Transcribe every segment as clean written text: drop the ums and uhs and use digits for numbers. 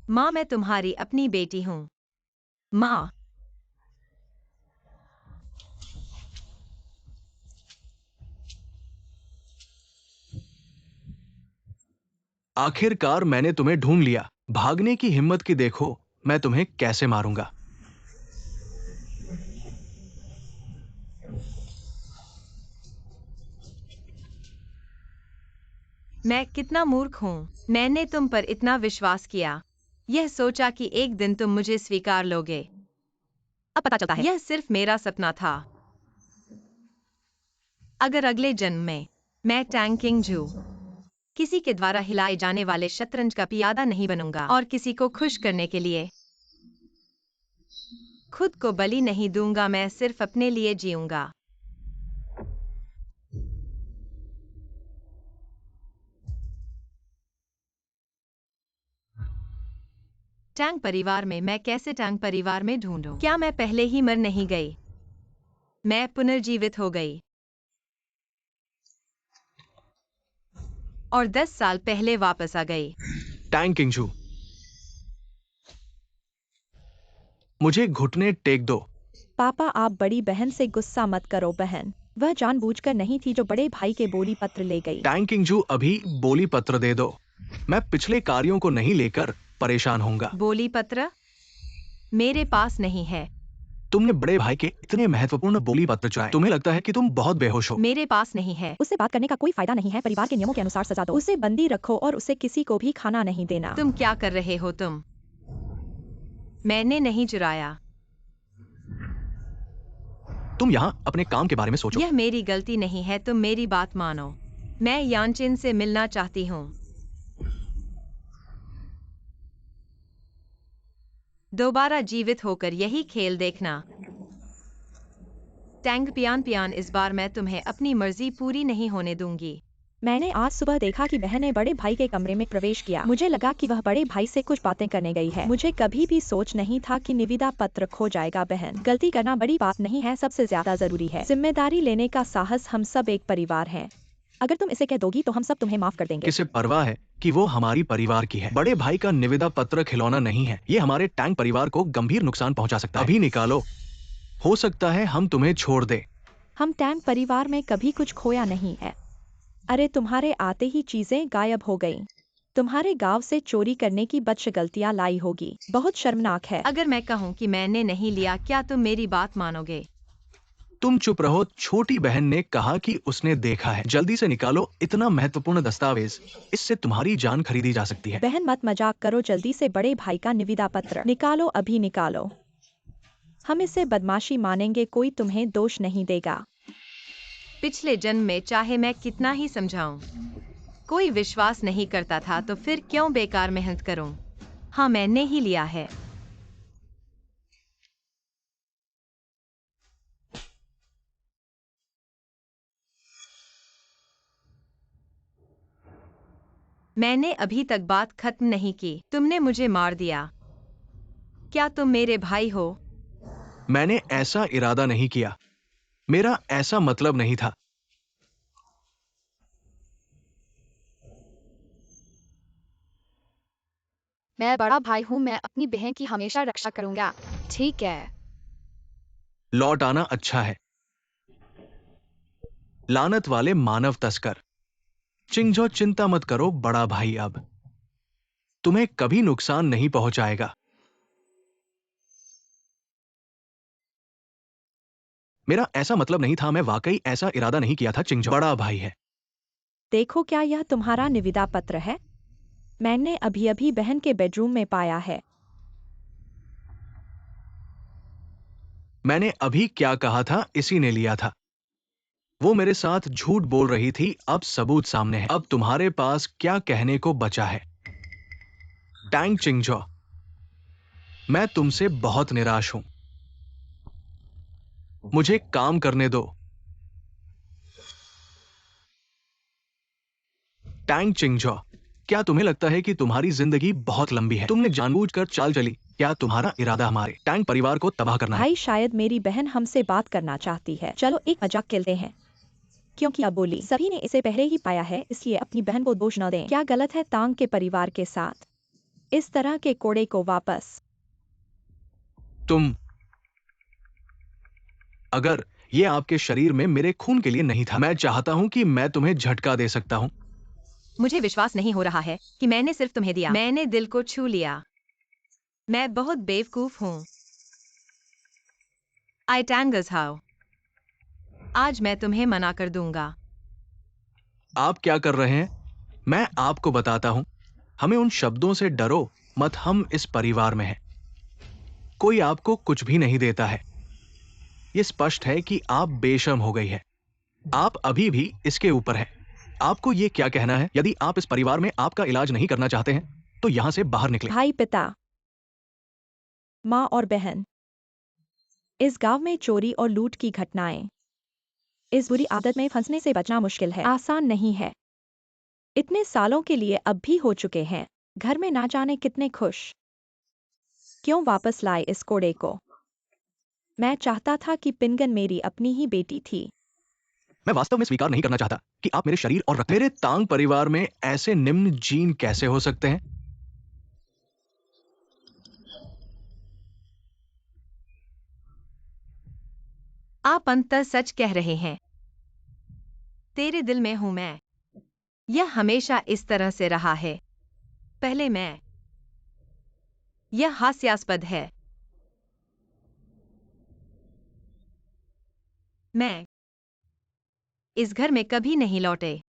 माँ, मैं तुम्हारी अपनी बेटी हूँ। माँ। आखिरकार मैंने तुम्हें ढूंढ लिया। भागने की हिम्मत की देखो, मैं तुम्हें कैसे मारूंगा। मैं कितना मूर्ख हूँ। मैंने तुम पर इतना विश्वास किया, यह सोचा कि एक दिन तुम मुझे स्वीकार लोगे। अब पता चलता है यह सिर्फ मेरा सपना था। अगर अगले जन्म में मैं टैंग किंग जू किसी के द्वारा हिलाए जाने वाले शतरंज का पियादा नहीं बनूंगा और किसी को खुश करने के लिए खुद को बलि नहीं दूंगा, मैं सिर्फ अपने लिए जीऊंगा। टैंग परिवार में मैं कैसे टैंग परिवार में ढूंढूं? क्या मैं पहले ही मर नहीं गई? मैं पुनर्जीवित हो गई और 10 साल पहले वापस आ गई। टैंग किंगजू, मुझे घुटने टेक दो। पापा, आप बड़ी बहन से गुस्सा मत करो बहन, वह जानबूझकर नहीं थी जो बड़े भाई के बोली पत्र ले गई। टैंग किंगजू, अभी बोली पत्र दे दो। मैं पिछले कार्यों को नहीं लेकर परेशान होऊंगा। बोली पत्र मेरे पास नहीं है। तुमने बड़े भाई के इतने महत्वपूर्ण बोली पत्र चुराए, तुम्हें लगता है कि तुम बहुत बेहोश हो। मेरे पास नहीं है। उससे बात करने का कोई फायदा नहीं है, परिवार के नियमों के अनुसार सजा दो, उसे बंदी रखो और उसे किसी को भी खाना नहीं देना। तुम क्या कर रहे हो? मैंने नहीं चुराया। तुम यहाँ अपने काम के बारे में सोचो। यह मेरी गलती नहीं है, तुम मेरी बात मानो। मैं यानचिन से मिलना चाहती हूँ। दोबारा जीवित होकर यही खेल देखना। टैंग पियान पियान, इस बार मैं तुम्हें अपनी मर्जी पूरी नहीं होने दूंगी। मैंने आज सुबह देखा कि बहन ने बड़े भाई के कमरे में प्रवेश किया। मुझे लगा कि वह बड़े भाई से कुछ बातें करने गई है। मुझे कभी भी सोच नहीं था कि निविदा पत्र खो जाएगा। बहन, गलती करना बड़ी बात नहीं है, सबसे ज्यादा जरूरी है जिम्मेदारी लेने का साहस। हम सब एक परिवार हैं। अगर तुम इसे कह दोगी तो हम सब तुम्हें माफ कर देंगे। किसे परवाह है कि वो हमारी परिवार की है। बड़े भाई का निविदा पत्र खिलौना नहीं है, ये हमारे टैंक परिवार को गंभीर नुकसान पहुंचा सकता है। अभी निकालो, हो सकता है हम तुम्हें छोड़ दे। हम टैंक परिवार में कभी कुछ खोया नहीं है। अरे, तुम्हारे आते ही चीजें गायब हो गईं। तुम्हारे गांव से चोरी करने की बच्च गलतियां लाई होगी, बहुत शर्मनाक है। अगर मैं कहूँ कि मैंने नहीं लिया, क्या तुम मेरी बात मानोगे? तुम चुप रहो। छोटी बहन ने कहा कि उसने देखा है। जल्दी से निकालो इतना महत्वपूर्ण दस्तावेज, इससे तुम्हारी जान खरीदी जा सकती है। बहन, मत मजाक करो, जल्दी से बड़े भाई का निविदा पत्र निकालो, अभी निकालो। हम इसे बदमाशी मानेंगे, कोई तुम्हें दोष नहीं देगा। पिछले जन्म में चाहे मैं कितना ही समझाऊं, कोई विश्वास नहीं करता था, तो फिर क्यों बेकार मेहनत करूं? हाँ, मैंने ही लिया है। मैंने अभी तक बात खत्म नहीं की। तुमने मुझे मार दिया। क्या तुम मेरे भाई हो? मैंने ऐसा इरादा नहीं किया, मेरा ऐसा मतलब नहीं था। मैं बड़ा भाई हूँ, मैं अपनी बहन की हमेशा रक्षा करूंगा। ठीक है। लौट आना अच्छा है। लानत वाले मानव तस्कर। चिंगजो, चिंता मत करो बड़ा भाई, अब तुम्हें कभी नुकसान नहीं पहुंचाएगा। मेरा ऐसा मतलब नहीं था, मैं वाकई ऐसा इरादा नहीं किया था। चिंगजो बड़ा भाई है। देखो, क्या यह तुम्हारा निविदा पत्र है? मैंने अभी अभी बहन के बेडरूम में पाया है। मैंने अभी क्या कहा था, इसी ने लिया था। वो मेरे साथ झूठ बोल रही थी, अब सबूत सामने है। अब तुम्हारे पास क्या कहने को बचा है? टैंग चिंगजो, मैं तुमसे बहुत निराश हूं। मुझे काम करने दो। टैंग चिंगजो, क्या तुम्हें लगता है कि तुम्हारी जिंदगी बहुत लंबी है? तुमने जानबूझकर चाल चली। क्या तुम्हारा इरादा हमारे टैंक परिवार को तबाह करना है? भाई, शायद मेरी बहन हमसे बात करना चाहती है। चलो एक मजाक खेलते हैं, क्योंकि अब बोली सभी ने इसे पहले ही पाया है, इसलिए अपनी बहन को दोष न दें। क्या गलत है टांग के परिवार के साथ? इस तरह के कोड़े को वापस। तुम, अगर ये आपके शरीर में मेरे खून के लिए नहीं था, मैं चाहता हूं कि मैं तुम्हें झटका दे सकता हूं। मुझे विश्वास नहीं हो रहा है कि मैंने सिर्फ तुम्हें दिया। मैंने दिल को छू लिया। मैं बहुत बेवकूफ हूँ। आई टैंगस हाउ। आज मैं तुम्हें मना कर दूंगा। आप क्या कर रहे हैं? मैं आपको बताता हूं। हमें उन शब्दों से डरो मत, हम इस परिवार में हैं। कोई आपको कुछ भी नहीं देता है। ये स्पष्ट है कि आप बेशर्म हो गई है। आप अभी भी इसके ऊपर हैं। आपको ये क्या कहना है? यदि आप इस परिवार में आपका इलाज नहीं करना चाहते हैं, तो यहां से बाहर निकलें। भाई, पिता, माँ और बहन। इस गांव में चोरी और लूट की घटनाएं। इस बुरी आदत में फंसने से बचना मुश्किल है, आसान नहीं है। इतने सालों के लिए अब भी हो चुके हैं। घर में ना जाने कितने खुश। क्यों वापस लाए इस कोड़े को? मैं चाहता था कि पिंगन मेरी अपनी ही बेटी थी। मैं वास्तव में स्वीकार नहीं करना चाहता कि आप मेरे शरीर और रक्त, मेरे तांग परिवार में ऐसे निम्न जीन कैसे हो सकते हैं? आप अंततः सच कह रहे हैं। तेरे दिल में हूं मैं। यह हमेशा इस तरह से रहा है। पहले मैं। यह हास्यास्पद है। मैं इस घर में कभी नहीं लौटे।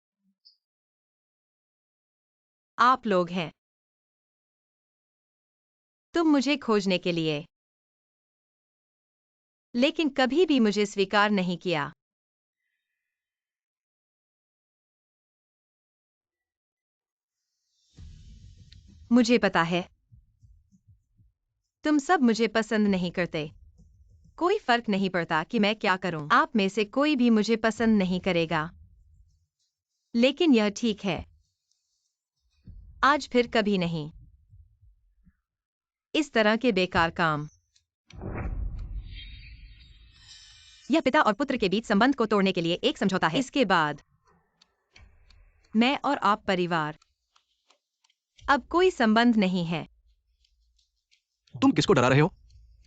आप लोग हैं। तुम मुझे खोजने के लिए, लेकिन कभी भी मुझे स्वीकार नहीं किया। मुझे पता है। तुम सब मुझे पसंद नहीं करते। कोई फर्क नहीं पड़ता कि मैं क्या करूं। आप में से कोई भी मुझे पसंद नहीं करेगा। लेकिन यह ठीक है। आज फिर कभी नहीं। इस तरह के बेकार काम। यह पिता और पुत्र के बीच संबंध को तोड़ने के लिए एक समझौता है। इसके बाद मैं और आप परिवार। अब कोई संबंध नहीं है। तुम किसको डरा रहे हो?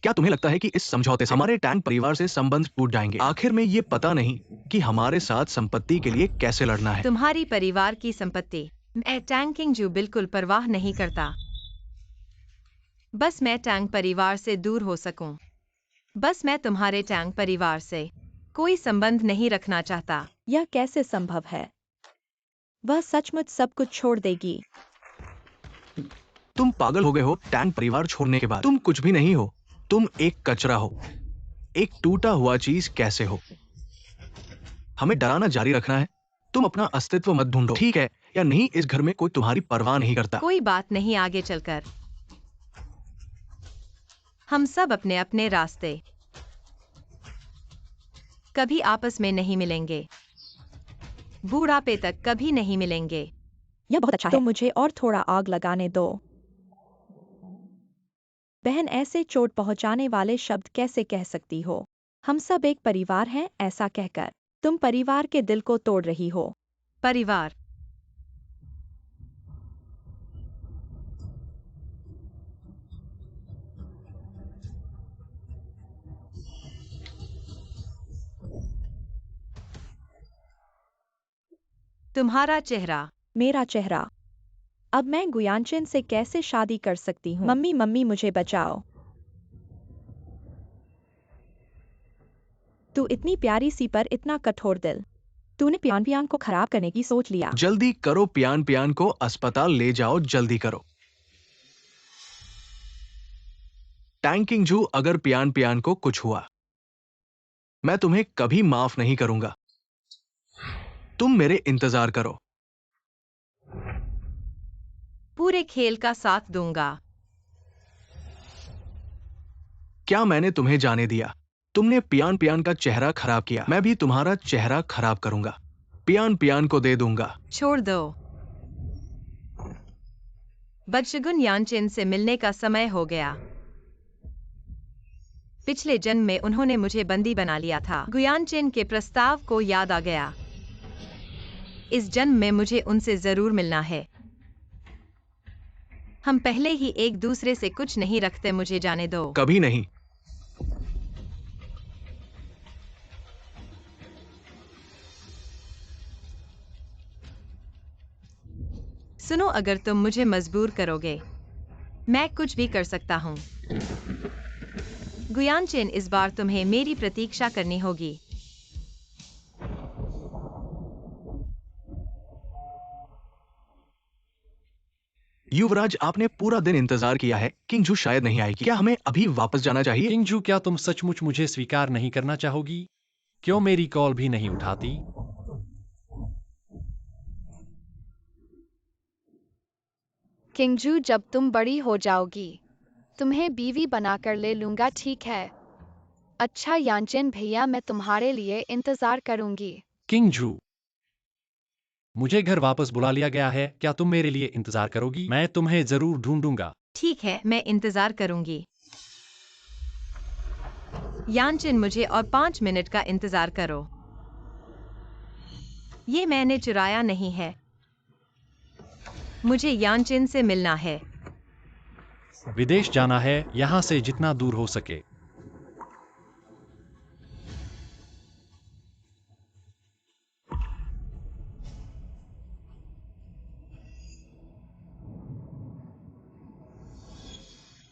क्या तुम्हें लगता है कि इस समझौते से हमारे टैंक परिवार से संबंध टूट जाएंगे? आखिर में ये पता नहीं कि हमारे साथ संपत्ति के लिए कैसे लड़ना है। तुम्हारी परिवार की संपत्ति। मैं टैंकिंग जू बिल्कुल परवाह नहीं करता। बस मैं टैंक परिवार से दूर हो सकूं। बस मैं तुम्हारे टैंक परिवार से कोई संबंध नहीं रखना चाहता। यह कैसे संभव है? वह सचमुच सब कुछ छोड़ देगी। तुम पागल हो गए हो। टैंक परिवार छोड़ने के बाद तुम कुछ भी नहीं हो। तुम एक कचरा हो, एक टूटा हुआ चीज कैसे हो? हमें डराना जारी रखना है। तुम अपना अस्तित्व मत ढूंढो, ठीक है या नहीं? इस घर में कोई तुम्हारी परवाह नहीं करता। कोई बात नहीं। आगे चलकर हम सब अपने अपने रास्ते। कभी आपस में नहीं मिलेंगे। बूढ़ापे तक कभी नहीं मिलेंगे। यह बहुत अच्छा है। तो मुझे और थोड़ा आग लगाने दो। बहन, ऐसे चोट पहुंचाने वाले शब्द कैसे कह सकती हो? हम सब एक परिवार हैं, ऐसा कहकर तुम परिवार के दिल को तोड़ रही हो। परिवार। तुम्हारा चेहरा। मेरा चेहरा। अब मैं गुयानचिन से कैसे शादी कर सकती हूँ? मम्मी, मम्मी, मुझे बचाओ। तू इतनी प्यारी सी पर इतना कठोर दिल। तूने पियान पियान को खराब करने की सोच लिया। जल्दी करो, पियान पियान को अस्पताल ले जाओ, जल्दी करो। टैंकिंग जू, अगर पियान पियान को कुछ हुआ, मैं तुम्हें कभी माफ नहीं करूंगा। तुम मेरे इंतजार करो। पूरे खेल का साथ दूंगा। क्या मैंने तुम्हें जाने दिया? तुमने पियान पियान का चेहरा खराब किया, मैं भी तुम्हारा चेहरा खराब करूंगा। पियान पियान को दे दूंगा। छोड़ दो। बदशगुन यानचिन से मिलने का समय हो गया। पिछले जन्म में उन्होंने मुझे बंदी बना लिया था। गुयानचिन के प्रस्ताव को याद आ गया। इस जन्म में मुझे उनसे जरूर मिलना है। हम पहले ही एक दूसरे से कुछ नहीं रखते, मुझे जाने दो। कभी नहीं। सुनो, अगर तुम मुझे मजबूर करोगे, मैं कुछ भी कर सकता हूँ। गुयानचेन, इस बार तुम्हें मेरी प्रतीक्षा करनी होगी। युवराज, आपने पूरा दिन इंतजार किया है। किंगजू शायद नहीं आएगी। क्या हमें अभी वापस जाना चाहिए? किंगजू, क्या तुम सचमुच मुझे स्वीकार नहीं करना चाहोगी? क्यों मेरी कॉल भी नहीं उठाती? किंगजू, जब तुम बड़ी हो जाओगी, तुम्हें बीवी बनाकर ले लूंगा, ठीक है? अच्छा यानचेन भैया, मैं तुम्हारे लिए इंतजार करूंगी। किंगजू, मुझे घर वापस बुला लिया गया है। क्या तुम मेरे लिए इंतजार करोगी? मैं तुम्हें जरूर ढूंढूंगा। ठीक है, मैं इंतजार करूंगी। यानचेन, मुझे और 5 मिनट का इंतजार करो। ये मैंने चुराया नहीं है। मुझे यानचेन से मिलना है। विदेश जाना है, यहाँ से जितना दूर हो सके।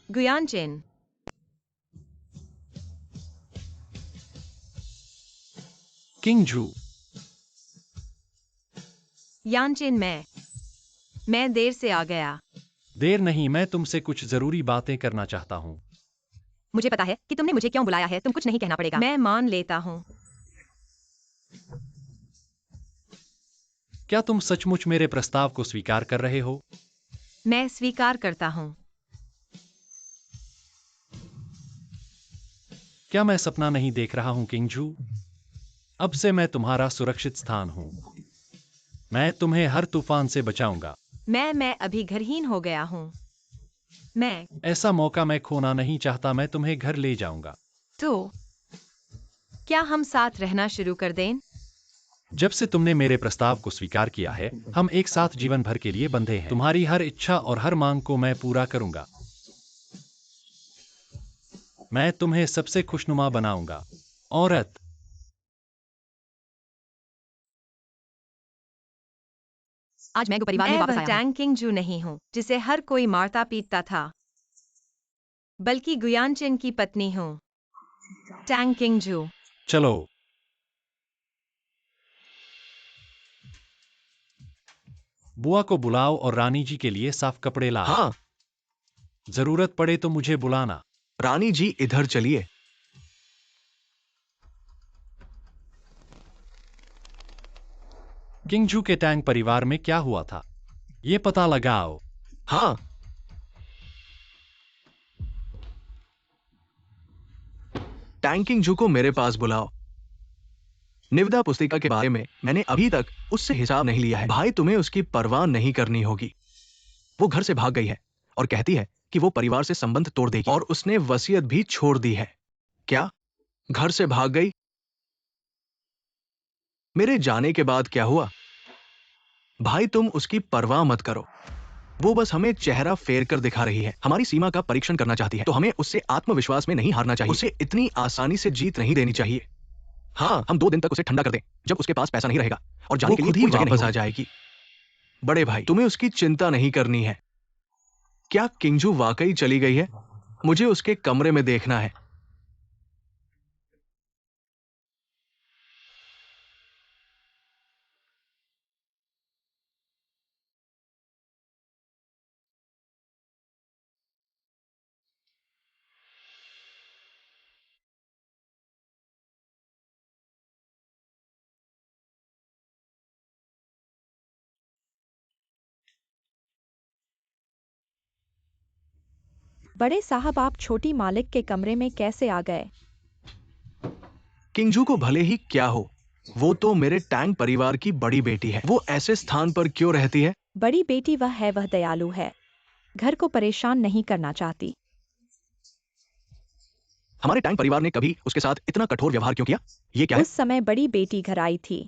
गुयानचेन, किंगजू, यानचेन, मैं देर से आ गया। देर नहीं, मैं तुमसे कुछ जरूरी बातें करना चाहता हूँ। मुझे पता है कि तुमने मुझे क्यों बुलाया है, तुम कुछ नहीं कहना पड़ेगा। मैं मान लेता हूँ। क्या तुम सचमुच मेरे प्रस्ताव को स्वीकार कर रहे हो? मैं स्वीकार करता हूँ। क्या मैं सपना नहीं देख रहा हूँ किंगजू? अब से मैं तुम्हारा सुरक्षित स्थान हूँ। मैं तुम्हें हर तूफान से बचाऊंगा। मैं अभी घरहीन हो गया हूँ। मैं ऐसा मौका मैं खोना नहीं चाहता। मैं तुम्हें घर ले जाऊंगा। तो क्या हम साथ रहना शुरू कर दें? जब से तुमने मेरे प्रस्ताव को स्वीकार किया है, हम एक साथ जीवन भर के लिए बंधे हैं। तुम्हारी हर इच्छा और हर मांग को मैं पूरा करूंगा। मैं तुम्हें सबसे खुशनुमा बनाऊंगा। औरत। आज मैं परिवार में वापस आया हूँ। टैंग किंगजू नहीं हूँ जिसे हर कोई मारता पीटता था, बल्कि गुयानचेन की पत्नी हूँ। टैंग किंगजू। चलो। बुआ को बुलाओ और रानी जी के लिए साफ कपड़े लाओ। हाँ। जरूरत पड़े तो मुझे बुलाना। रानी जी, इधर चलिए। किंगजू के टैंग परिवार में क्या हुआ था, ये पता लगाओ। हाँ। टैंग किंगजू को मेरे पास बुलाओ। निविदा पुस्तिका के बारे में मैंने अभी तक उससे हिसाब नहीं लिया है। भाई, तुम्हें उसकी परवाह नहीं करनी होगी। वो घर से भाग गई है और कहती है कि वो परिवार से संबंध तोड़ देगी, और उसने वसीयत भी छोड़ दी है। क्या? घर से भाग गई? मेरे जाने के बाद क्या हुआ? भाई, तुम उसकी परवाह मत करो। वो बस हमें चेहरा फेर कर दिखा रही है। हमारी सीमा का परीक्षण करना चाहती है, तो हमें उससे आत्मविश्वास में नहीं हारना चाहिए। उसे इतनी आसानी से जीत नहीं देनी चाहिए। हाँ, हम 2 दिन तक उसे ठंडा कर दें। जब उसके पास पैसा नहीं रहेगा और जाने के लिए कोई जगह वापस आ जाएगी। बड़े भाई, तुम्हें उसकी चिंता नहीं करनी है। क्या किंगजू वाकई चली गई है? मुझे उसके कमरे में देखना है। बड़े साहब, आप छोटी मालिक के कमरे में कैसे आ गए? किंगजू को भले ही क्या हो, वो तो मेरे टैंग परिवार की बड़ी बेटी है। वो ऐसे स्थान पर क्यों रहती है? बड़ी बेटी वह है, वह दयालु है, घर को परेशान नहीं करना चाहती। हमारे टैंग परिवार ने कभी उसके साथ इतना कठोर व्यवहार क्यों किया? ये क्या है? उस समय बड़ी बेटी घर आई थी।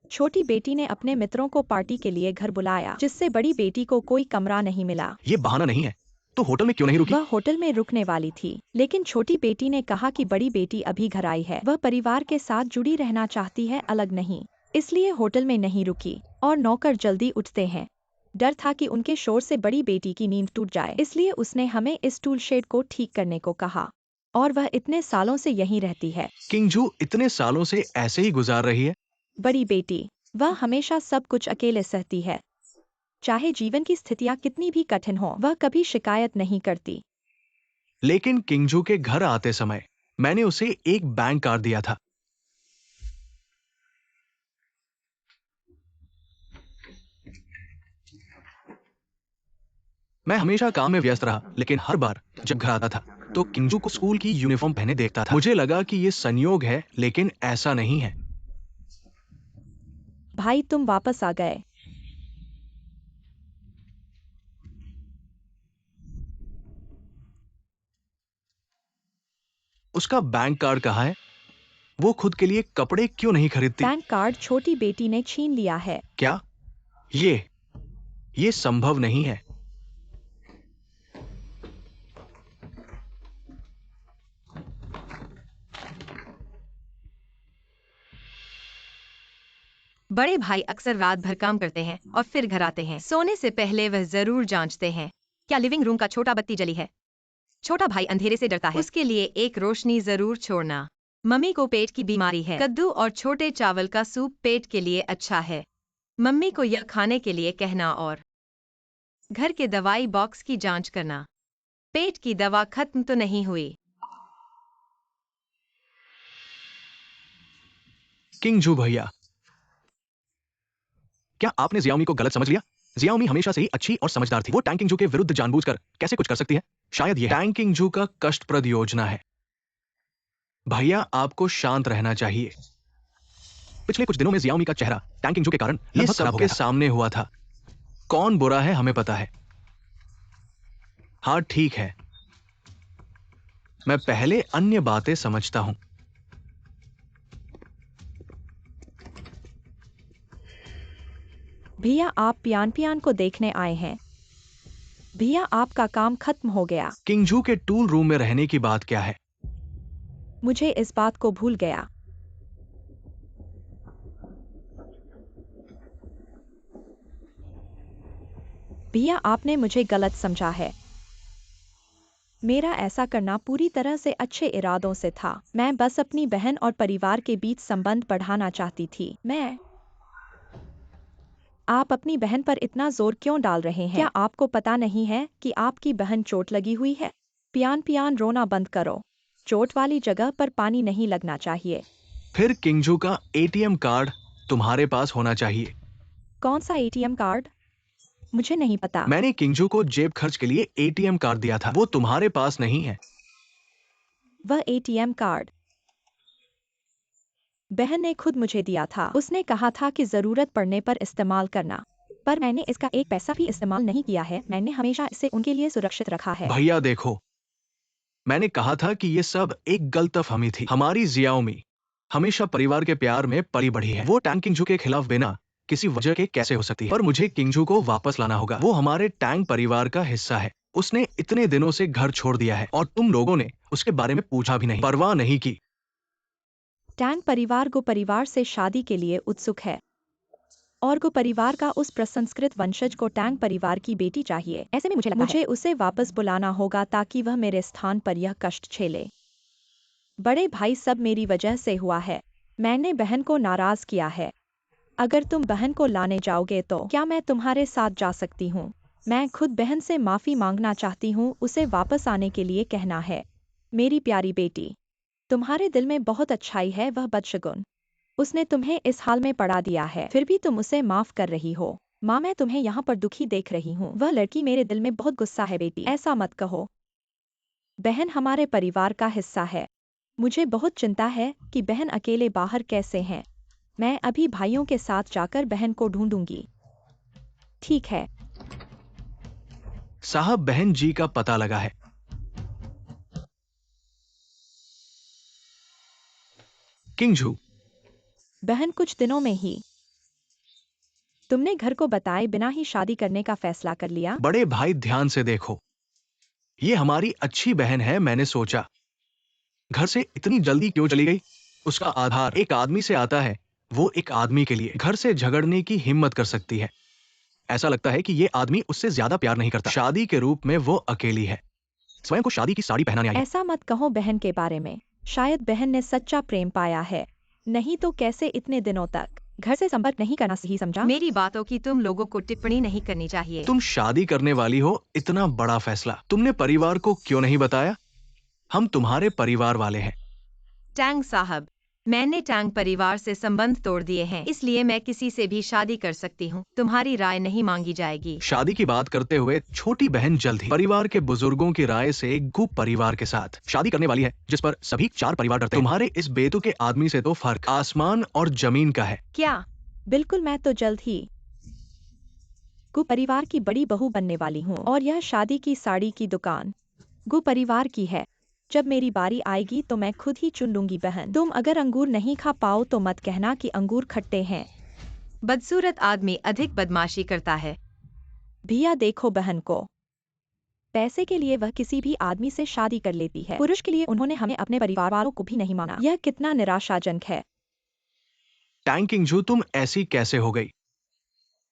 छोटी बेटी ने अपने मित्रों को पार्टी के लिए घर बुलाया, जिससे बड़ी बेटी को कोई कमरा नहीं मिला। ये बहाना नहीं है, तो होटल में क्यों नहीं रुकी? वह होटल में रुकने वाली थी, लेकिन छोटी बेटी ने कहा कि बड़ी बेटी अभी घर आई है, वह परिवार के साथ जुड़ी रहना चाहती है, अलग नहीं। इसलिए होटल में नहीं रुकी। और नौकर जल्दी उठते हैं। डर था कि उनके शोर से बड़ी बेटी की नींद टूट जाए, इसलिए उसने हमें इस टूल शेड को ठीक करने को कहा। और वह इतने सालों से यहीं रहती है। किंगजू इतने सालों से ऐसे ही गुजार रही है? बड़ी बेटी, वह हमेशा सब कुछ अकेले सहती है। चाहे जीवन की स्थितियां कितनी भी कठिन हो, वह कभी शिकायत नहीं करती। लेकिन किंगजू के घर आते समय मैंने उसे एक बैंक कार्ड दिया था। मैं हमेशा काम में व्यस्त रहा, लेकिन हर बार जब घर आता था तो किंगजू को स्कूल की यूनिफॉर्म पहने देखता था। मुझे लगा कि ये संयोग है, लेकिन ऐसा नहीं है। भाई, तुम वापस आ गए। उसका बैंक कार्ड कहाँ है? वो खुद के लिए कपड़े क्यों नहीं खरीदती? बैंक कार्ड छोटी बेटी ने छीन लिया है। क्या? ये संभव नहीं है। बड़े भाई अक्सर रात भर काम करते हैं और फिर घर आते हैं। सोने से पहले वह जरूर जांचते हैं क्या लिविंग रूम का छोटा बत्ती जली है। छोटा भाई अंधेरे से डरता है, उसके लिए एक रोशनी जरूर छोड़ना। मम्मी को पेट की बीमारी है। कद्दू और छोटे चावल का सूप पेट के लिए अच्छा है। मम्मी को यह खाने के लिए कहना और घर के दवाई बॉक्स की जांच करना। पेट की दवा खत्म तो नहीं हुई। किंगजू भैया, क्या आपने जियाओमी को गलत समझ लिया? जियाओमी हमेशा से ही अच्छी और समझदार थी। वो टैंग किंगजू के विरुद्ध जानबूझकर कैसे कुछ कर सकती है? शायद ये टैंग किंगजू का कष्टप्रद योजना है। भैया, आपको शांत रहना चाहिए। पिछले कुछ दिनों में जियाओमी का चेहरा टैंग किंगजू के कारण लगभग खराब हो गया था। सबके सामने हुआ था। कौन बुरा है हमें पता है। हाँ ठीक है, मैं पहले अन्य बातें समझता हूं। भैया, आप पियान पियान को देखने आए हैं। भैया, आपका काम खत्म हो गया। किंगजू के टूल रूम में रहने की बात क्या है? मुझे इस बात को भूल गया। भैया, आपने मुझे गलत समझा है। मेरा ऐसा करना पूरी तरह से अच्छे इरादों से था। मैं बस अपनी बहन और परिवार के बीच संबंध बढ़ाना चाहती थी। आप अपनी बहन पर इतना जोर क्यों डाल रहे हैं? क्या आपको पता नहीं है कि आपकी बहन चोट लगी हुई है? पियान पियान रोना बंद करो। चोट वाली जगह पर पानी नहीं लगना चाहिए। फिर किंगजू का एटीएम कार्ड तुम्हारे पास होना चाहिए। कौन सा एटीएम कार्ड? मुझे नहीं पता। मैंने किंगजू को जेब खर्च के लिए एटीएम कार्ड दिया था। वो तुम्हारे पास नहीं है। वह एटीएम कार्ड बहन ने खुद मुझे दिया था। उसने कहा था कि जरूरत पड़ने पर इस्तेमाल करना, पर मैंने इसका एक पैसा भी इस्तेमाल नहीं किया है। मैंने हमेशा इसे उनके लिए सुरक्षित रखा है। भैया देखो, मैंने कहा था कि ये सब एक गलतफहमी थी। हमारी जियाओमी हमेशा परिवार के प्यार में पली बढ़ी है। वो टैंग किंगजू के खिलाफ बिना किसी वजह के कैसे हो सकती है? पर मुझे किंगजू को वापस लाना होगा। वो हमारे टैंग परिवार का हिस्सा है। उसने इतने दिनों से घर छोड़ दिया है और तुम लोगों ने उसके बारे में पूछा भी नहीं, परवाह नहीं की। टैंग परिवार गो परिवार से शादी के लिए उत्सुक है और गो परिवार का उस प्रसंस्कृत वंशज को टैंग परिवार की बेटी चाहिए। ऐसे में मुझे उसे वापस बुलाना होगा ताकि वह मेरे स्थान पर यह कष्ट झेले। बड़े भाई, सब मेरी वजह से हुआ है। मैंने बहन को नाराज किया है। अगर तुम बहन को लाने जाओगे तो क्या मैं तुम्हारे साथ जा सकती हूँ? मैं खुद बहन से माफी मांगना चाहती हूँ। उसे वापस आने के लिए कहना है। मेरी प्यारी बेटी, तुम्हारे दिल में बहुत अच्छाई है। वह बदशगुन, उसने तुम्हें इस हाल में पड़ा दिया है, फिर भी तुम उसे माफ कर रही हो। माँ, मैं तुम्हें यहाँ पर दुखी देख रही हूँ। वह लड़की मेरे दिल में बहुत गुस्सा है। बेटी, ऐसा मत कहो। बहन हमारे परिवार का हिस्सा है। मुझे बहुत चिंता है कि बहन अकेले बाहर कैसे हैं। मैं अभी भाइयों के साथ जाकर बहन को ढूंढूंगी। ठीक है साहब, बहन जी का पता लगा है। किंगजू, बहन कुछ दिनों में ही तुमने घर को बताए बिना ही शादी करने का फैसला कर लिया? बड़े भाई ध्यान से देखो, ये हमारी अच्छी बहन है। मैंने सोचा घर से इतनी जल्दी क्यों चली गई। उसका आधार एक आदमी से आता है, वो एक आदमी के लिए घर से झगड़ने की हिम्मत कर सकती है। ऐसा लगता है कि ये आदमी उससे ज्यादा प्यार नहीं करता। शादी के रूप में वो अकेली है, स्वयं को शादी की साड़ी पहनाने आई है। ऐसा मत कहो बहन के बारे में। शायद बहन ने सच्चा प्रेम पाया है, नहीं तो कैसे इतने दिनों तक घर से संपर्क नहीं करना सही समझा? मेरी बातों की तुम लोगों को टिप्पणी नहीं करनी चाहिए। तुम शादी करने वाली हो, इतना बड़ा फैसला तुमने परिवार को क्यों नहीं बताया? हम तुम्हारे परिवार वाले हैं। टैंग साहब, मैंने टैंग परिवार से संबंध तोड़ दिए हैं, इसलिए मैं किसी से भी शादी कर सकती हूँ। तुम्हारी राय नहीं मांगी जाएगी। शादी की बात करते हुए छोटी बहन जल्द ही परिवार के बुजुर्गों की राय से एक गुप परिवार के साथ शादी करने वाली है, जिस पर सभी 4 परिवार डरते हैं। तुम्हारे इस बेतुके आदमी से तो फर्क आसमान और जमीन का है। क्या? बिल्कुल, मैं तो जल्द ही गु परिवार की बड़ी बहू बनने वाली हूँ और यह शादी की साड़ी की दुकान गु परिवार की है। जब मेरी बारी आएगी तो मैं खुद ही चुन लूंगी बहन। तुम अगर अंगूर नहीं खा पाओ तो मत कहना कि अंगूर खट्टे हैं। बदसूरत आदमी अधिक बदमाशी करता है। भैया देखो बहन को, पैसे के लिए वह किसी भी आदमी से शादी कर लेती है। पुरुष के लिए उन्होंने हमें अपने परिवार वालों को भी नहीं माना। यह कितना निराशाजनक है। टैंग किंगजू, तुम ऐसी कैसे हो गई?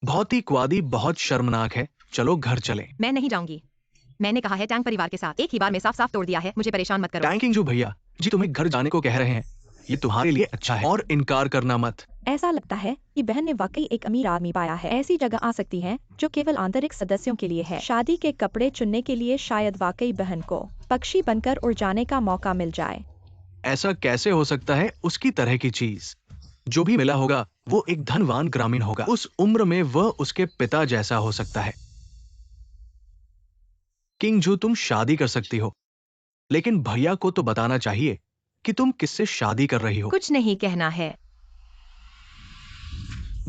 बहुत ही क्वादी, बहुत शर्मनाक है। चलो घर चले। मैं नहीं जाऊंगी। मैंने कहा है टैंग परिवार के साथ एक ही बार में साफ साफ तोड़ दिया है। मुझे परेशान मत करो। टैंग किंगजू भैया जी तुम्हें घर जाने को कह रहे हैं, ये तुम्हारे लिए अच्छा है और इनकार करना मत। ऐसा लगता है कि बहन ने वाकई एक अमीर आदमी पाया है। ऐसी जगह आ सकती है जो केवल आंतरिक सदस्यों के लिए है। शादी के कपड़े चुनने के लिए शायद वाकई बहन को पक्षी बनकर उड़ जाने का मौका मिल जाए। ऐसा कैसे हो सकता है? उसकी तरह की चीज जो भी मिला होगा वो एक धनवान ग्रामीण होगा। उस उम्र में वह उसके पिता जैसा हो सकता है। किंगजू, तुम शादी कर सकती हो, लेकिन भैया को तो बताना चाहिए कि तुम किससे शादी कर रही हो। कुछ नहीं कहना है।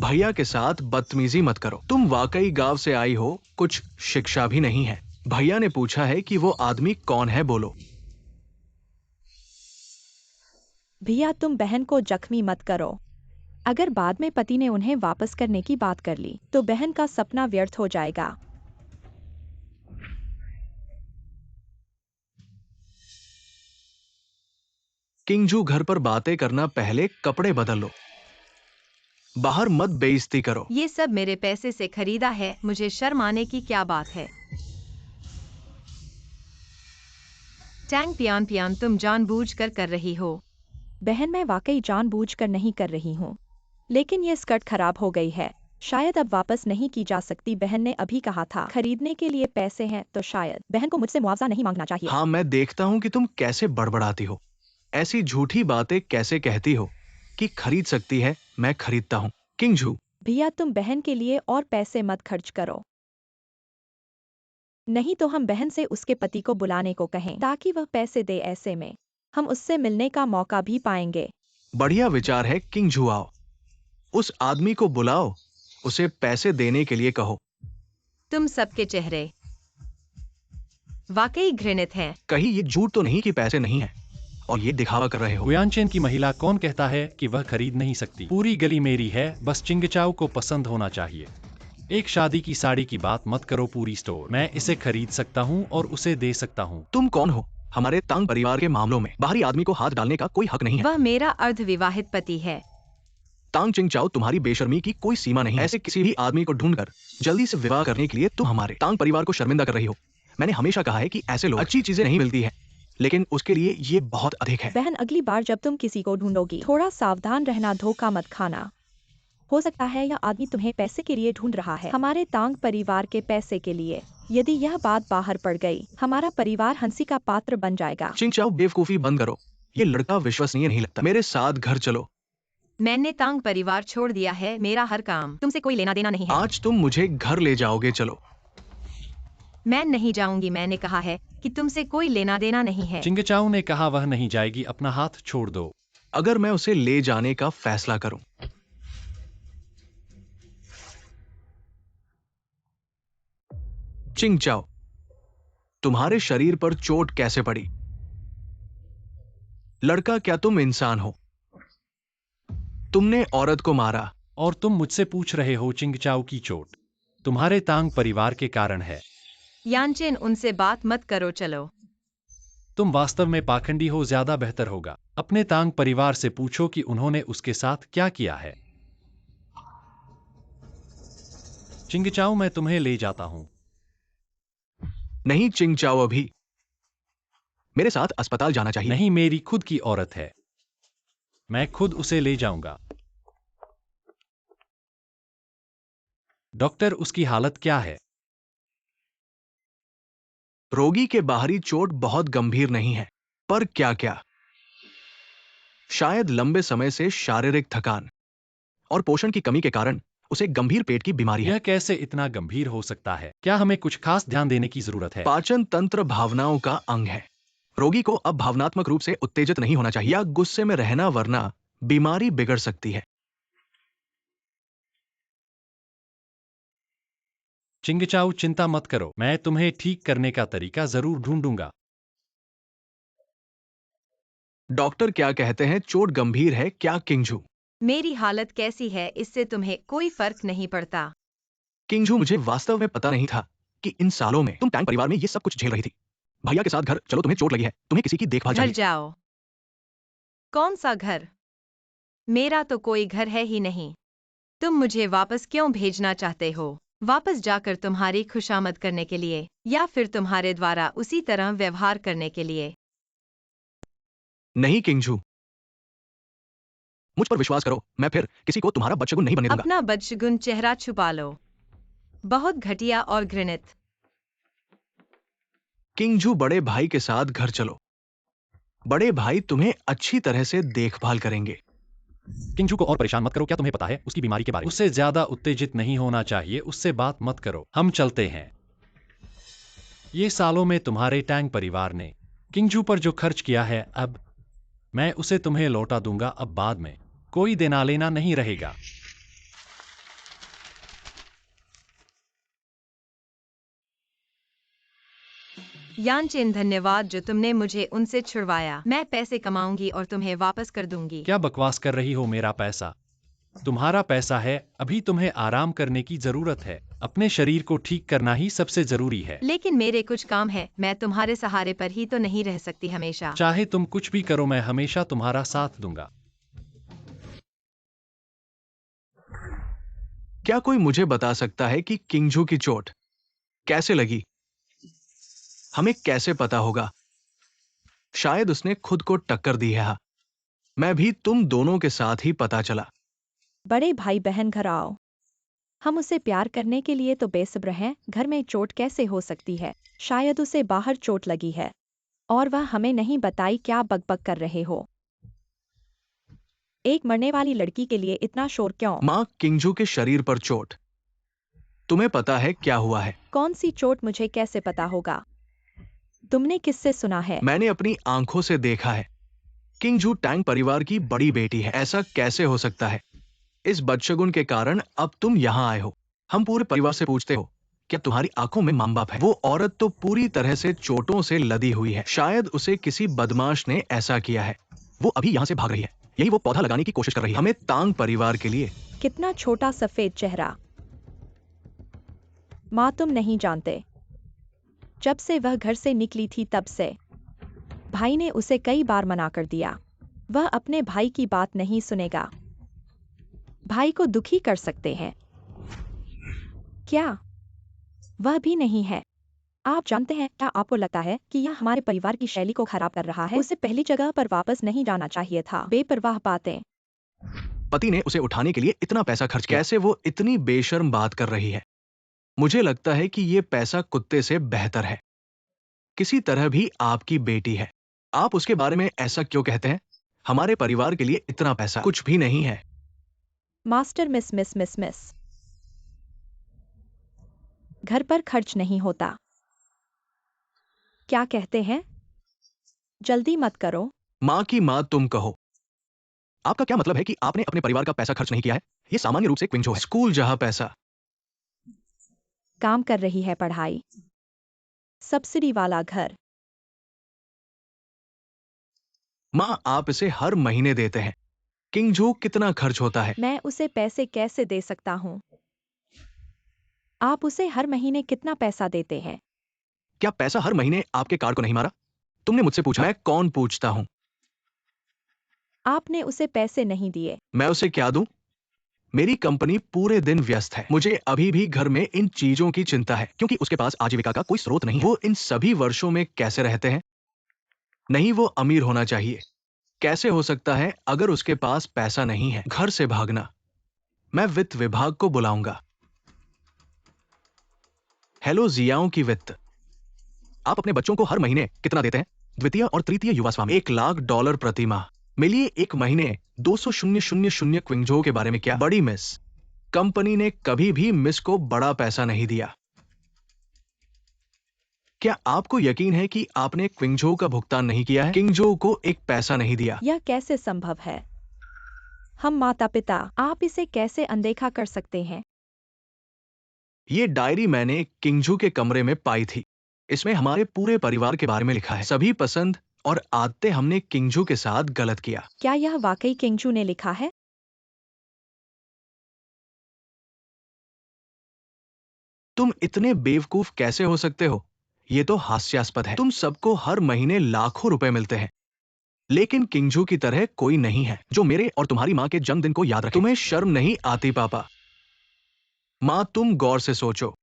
भैया के साथ बदतमीजी मत करो। तुम वाकई गांव से आई हो, कुछ शिक्षा भी नहीं है। भैया ने पूछा है कि वो आदमी कौन है, बोलो। भैया तुम बहन को जख्मी मत करो। अगर बाद में पति ने उन्हें वापस करने की बात कर ली तो बहन का सपना व्यर्थ हो जाएगा। किंगजू, घर पर बातें करना पहले कपड़े बदल लो, बाहर मत बेइज्जती करो। ये सब मेरे पैसे से खरीदा है, मुझे शर्म आने की क्या बात है? टैंग पियान पियान, तुम जानबूझकर कर रही हो। बहन मैं वाकई जानबूझकर नहीं कर रही हूँ, लेकिन ये स्कर्ट खराब हो गई है, शायद अब वापस नहीं की जा सकती। बहन ने अभी कहा था खरीदने के लिए पैसे हैं तो शायद बहन को मुझसे मुआवजा नहीं मांगना चाहिए। हाँ, मैं देखता हूँ कि तुम कैसे बड़बड़ाती हो। ऐसी झूठी बातें कैसे कहती हो कि खरीद सकती है, मैं खरीदता हूँ। किंगजू, भैया तुम बहन के लिए और पैसे मत खर्च करो, नहीं तो हम बहन से उसके पति को बुलाने को कहें ताकि वह पैसे दे। ऐसे में हम उससे मिलने का मौका भी पाएंगे। बढ़िया विचार है किंगजू। आओ, उस आदमी को बुलाओ, उसे पैसे देने के लिए कहो। तुम सबके चेहरे वाकई घृणित हैं। कहीं ये झूठ तो नहीं कि पैसे नहीं है और ये दिखावा कर रहे हो। गुयांचेन की महिला कौन कहता है कि वह खरीद नहीं सकती? पूरी गली मेरी है, बस चिंगचाओ को पसंद होना चाहिए। एक शादी की साड़ी की बात मत करो, पूरी स्टोर। मैं इसे खरीद सकता हूँ और उसे दे सकता हूँ। तुम कौन हो? हमारे तांग परिवार के मामलों में बाहरी आदमी को हाथ डालने का कोई हक नहीं है। वह मेरा अर्धविवाहित पति है। तांग चिंगचाओ, तुम्हारी बेशर्मी की कोई सीमा नहीं है। ऐसे किसी भी आदमी को ढूंढकर जल्दी से विवाह करने के लिए तुम हमारे तांग परिवार को शर्मिंदा कर रही हो। मैंने हमेशा कहा है कि ऐसे लोग अच्छी चीजें नहीं मिलती है, लेकिन उसके लिए ये बहुत अधिक है। बहन अगली बार जब तुम किसी को ढूंढोगी थोड़ा सावधान रहना, धोखा मत खाना। हो सकता है यह आदमी तुम्हें पैसे के लिए ढूंढ रहा है, हमारे तांग परिवार के पैसे के लिए। यदि यह बात बाहर पड़ गई, हमारा परिवार हंसी का पात्र बन जाएगा। चिंगचाओ, बेवकूफी बंद करो। ये लड़का विश्वसनीय नहीं लगता। मेरे साथ घर चलो। मैंने तांग परिवार छोड़ दिया है, मेरा हर काम तुमसे कोई लेना देना नहीं है। आज तुम मुझे घर ले जाओगे, चलो। मैं नहीं जाऊंगी, मैंने कहा है कि तुमसे कोई लेना देना नहीं है। चिंगचाओ ने कहा वह नहीं जाएगी, अपना हाथ छोड़ दो। अगर मैं उसे ले जाने का फैसला करूं, चिंगचाओ, तुम्हारे शरीर पर चोट कैसे पड़ी? लड़का, क्या तुम इंसान हो? तुमने औरत को मारा, और तुम मुझसे पूछ रहे हो चिंगचाओ की चोट तुम्हारे तांग परिवार के कारण है। यानचेन, उनसे बात मत करो, चलो। तुम वास्तव में पाखंडी हो। ज्यादा बेहतर होगा अपने तांग परिवार से पूछो कि उन्होंने उसके साथ क्या किया है। चिंगचाओ, मैं तुम्हें ले जाता हूं। नहीं चिंगचाओ, अभी मेरे साथ अस्पताल जाना चाहिए। नहीं, मेरी खुद की औरत है, मैं खुद उसे ले जाऊंगा। डॉक्टर, उसकी हालत क्या है? रोगी के बाहरी चोट बहुत गंभीर नहीं है, पर क्या क्या शायद लंबे समय से शारीरिक थकान और पोषण की कमी के कारण उसे गंभीर पेट की बीमारी है। यह कैसे इतना गंभीर हो सकता है? क्या हमें कुछ खास ध्यान देने की जरूरत है? पाचन तंत्र भावनाओं का अंग है। रोगी को अब भावनात्मक रूप से उत्तेजित नहीं होना चाहिए या गुस्से में रहना, वरना बीमारी बिगड़ सकती है। चिंगचाओ, चिंता मत करो, मैं तुम्हें ठीक करने का तरीका जरूर ढूंढूंगा। डॉक्टर क्या कहते हैं? चोट गंभीर है क्या किंगझू? मेरी हालत कैसी है इससे तुम्हें कोई फर्क नहीं पड़ता। किंगझू, मुझे वास्तव में पता नहीं था कि इन सालों में तुम टैंक परिवार में ये सब कुछ झेल रही थी। भैया के साथ घर चलो, तुम्हें चोट लगी है, तुम्हें किसी की देखभाल घर चाहिए। जाओ। कौन सा घर? मेरा तो कोई घर है ही नहीं। तुम मुझे वापस क्यों भेजना चाहते हो? वापस जाकर तुम्हारी खुशामद करने के लिए, या फिर तुम्हारे द्वारा उसी तरह व्यवहार करने के लिए? नहीं किंगझू, मुझ पर विश्वास करो, मैं फिर किसी को तुम्हारा बदशगुन नहीं बनने दूंगा। अपना बदशगुन चेहरा छुपा लो। बहुत घटिया और घृणित। किंगझू, बड़े भाई के साथ घर चलो। बड़े भाई तुम्हें अच्छी तरह से देखभाल करेंगे। किंगचू को और परेशान मत करो। क्या तुम्हें पता है उसकी बीमारी के बारे में? उससे ज्यादा उत्तेजित नहीं होना चाहिए, उससे बात मत करो। हम चलते हैं। ये सालों में तुम्हारे टैंग परिवार ने किंगचू पर जो खर्च किया है, अब मैं उसे तुम्हें लौटा दूंगा। अब बाद में कोई देना लेना नहीं रहेगा। यानचेन, धन्यवाद जो तुमने मुझे उनसे छुड़वाया। मैं पैसे कमाऊंगी और तुम्हें वापस कर दूंगी। क्या बकवास कर रही हो? मेरा पैसा तुम्हारा पैसा है। अभी तुम्हें आराम करने की जरूरत है। अपने शरीर को ठीक करना ही सबसे जरूरी है। लेकिन मेरे कुछ काम है, मैं तुम्हारे सहारे पर ही तो नहीं रह सकती हमेशा। चाहे तुम कुछ भी करो, मैं हमेशा तुम्हारा साथ दूंगा। क्या कोई मुझे बता सकता है कि किंगझू की चोट कैसे लगी? हमें कैसे पता होगा? शायद उसने खुद को टक्कर दी है। मैं भी तुम दोनों के साथ ही पता चला। बड़े भाई बहन घर आओ। हम उसे प्यार करने के लिए तो बेसब्र हैं। घर में चोट कैसे हो सकती है? शायद उसे बाहर चोट लगी है और वह हमें नहीं बताई। क्या बकबक कर रहे हो? एक मरने वाली लड़की के लिए इतना शोर क्यों? माँ, किंगझू के शरीर पर चोट। तुम्हें पता है क्या हुआ है? कौन सी चोट? मुझे कैसे पता होगा? तुमने किससे सुना है? मैंने अपनी आंखों से देखा है। किंगझू टैंग परिवार की बड़ी बेटी है। ऐसा कैसे हो सकता है? इस बदशगुन के कारण अब तुम यहाँ आए हो। हम पूरे परिवार से पूछते हो, क्या तुम्हारी आंखों में मां बाप है? वो औरत तो पूरी तरह से चोटों से लदी हुई है। शायद उसे किसी बदमाश ने ऐसा किया है। वो अभी यहाँ से भाग रही है। यही वो पौधा लगाने की कोशिश कर रही है। हमें तांग परिवार के लिए। कितना छोटा सफेद चेहरा। माँ, तुम नहीं जानते। जब से वह घर से निकली थी तब से भाई ने उसे कई बार मना कर दिया। वह अपने भाई की बात नहीं सुनेगा। भाई को दुखी कर सकते हैं क्या? वह भी नहीं है। आप जानते हैं, क्या आपको लगता है कि यह हमारे परिवार की शैली को खराब कर रहा है? उसे पहली जगह पर वापस नहीं जाना चाहिए था। बेपरवाह बातें। पति ने उसे उठाने के लिए इतना पैसा खर्च किया। कैसे वो इतनी बेशर्म बात कर रही है? मुझे लगता है कि ये पैसा कुत्ते से बेहतर है। किसी तरह भी आपकी बेटी है। आप उसके बारे में ऐसा क्यों कहते हैं? हमारे परिवार के लिए इतना पैसा कुछ भी नहीं है। Master, miss. घर पर खर्च नहीं होता। क्या कहते हैं? जल्दी मत करो। माँ की माँ तुम कहो। आपका क्या मतलब है कि आपने अपने परिवार का पैसा खर्च नहीं किया है? ये सामान्य रूप से क्विंचो है। स्कूल जहां पैसा काम कर रही है, पढ़ाई, सब्सिडी वाला घर। माँ, आप इसे हर महीने देते हैं। किंगजू कितना खर्च होता है? मैं उसे पैसे कैसे दे सकता हूँ? आप उसे हर महीने कितना पैसा देते हैं? क्या पैसा हर महीने आपके कार्ड को नहीं मारा? तुमने मुझसे पूछा, मैं कौन पूछता हूँ? आपने उसे पैसे नहीं दिए। मैं उसे क्या दूं? मेरी कंपनी पूरे दिन व्यस्त है। मुझे अभी भी घर में इन चीजों की चिंता है क्योंकि उसके पास आजीविका का कोई स्रोत नहीं है। वो इन सभी वर्षों में कैसे रहते हैं? नहीं, वो अमीर होना चाहिए। कैसे हो सकता है अगर उसके पास पैसा नहीं है? घर से भागना। मैं वित्त विभाग को बुलाऊंगा। हेलो जियाओं की वित्त, आप अपने बच्चों को हर महीने कितना देते हैं? द्वितीय और तृतीय युवा स्वामी $1,00,000 प्रति माह। मिलिए एक महीने 200,000 क्विंगजो के बारे में क्या? बड़ी मिस, कंपनी ने कभी भी मिस को बड़ा पैसा नहीं दिया। क्या आपको यकीन है कि आपने क्विंगजो का भुगतान नहीं किया है? किंगजो को एक पैसा नहीं दिया। यह कैसे संभव है? हम माता पिता, आप इसे कैसे अनदेखा कर सकते हैं? ये डायरी मैंने किंगजू के कमरे में पाई थी। इसमें हमारे पूरे परिवार के बारे में लिखा है। सभी पसंद और आदतें हमने किंगजू के साथ गलत किया। क्या यह वाकई किंगजू ने लिखा है? तुम इतने बेवकूफ कैसे हो सकते हो? ये तो हास्यास्पद है। तुम सबको हर महीने लाखों रुपए मिलते हैं, लेकिन किंगजू की तरह कोई नहीं है जो मेरे और तुम्हारी माँ के जन्मदिन को याद रखे। तुम्हें शर्म नहीं आती पापा? माँ, तुम गौर से सोचो।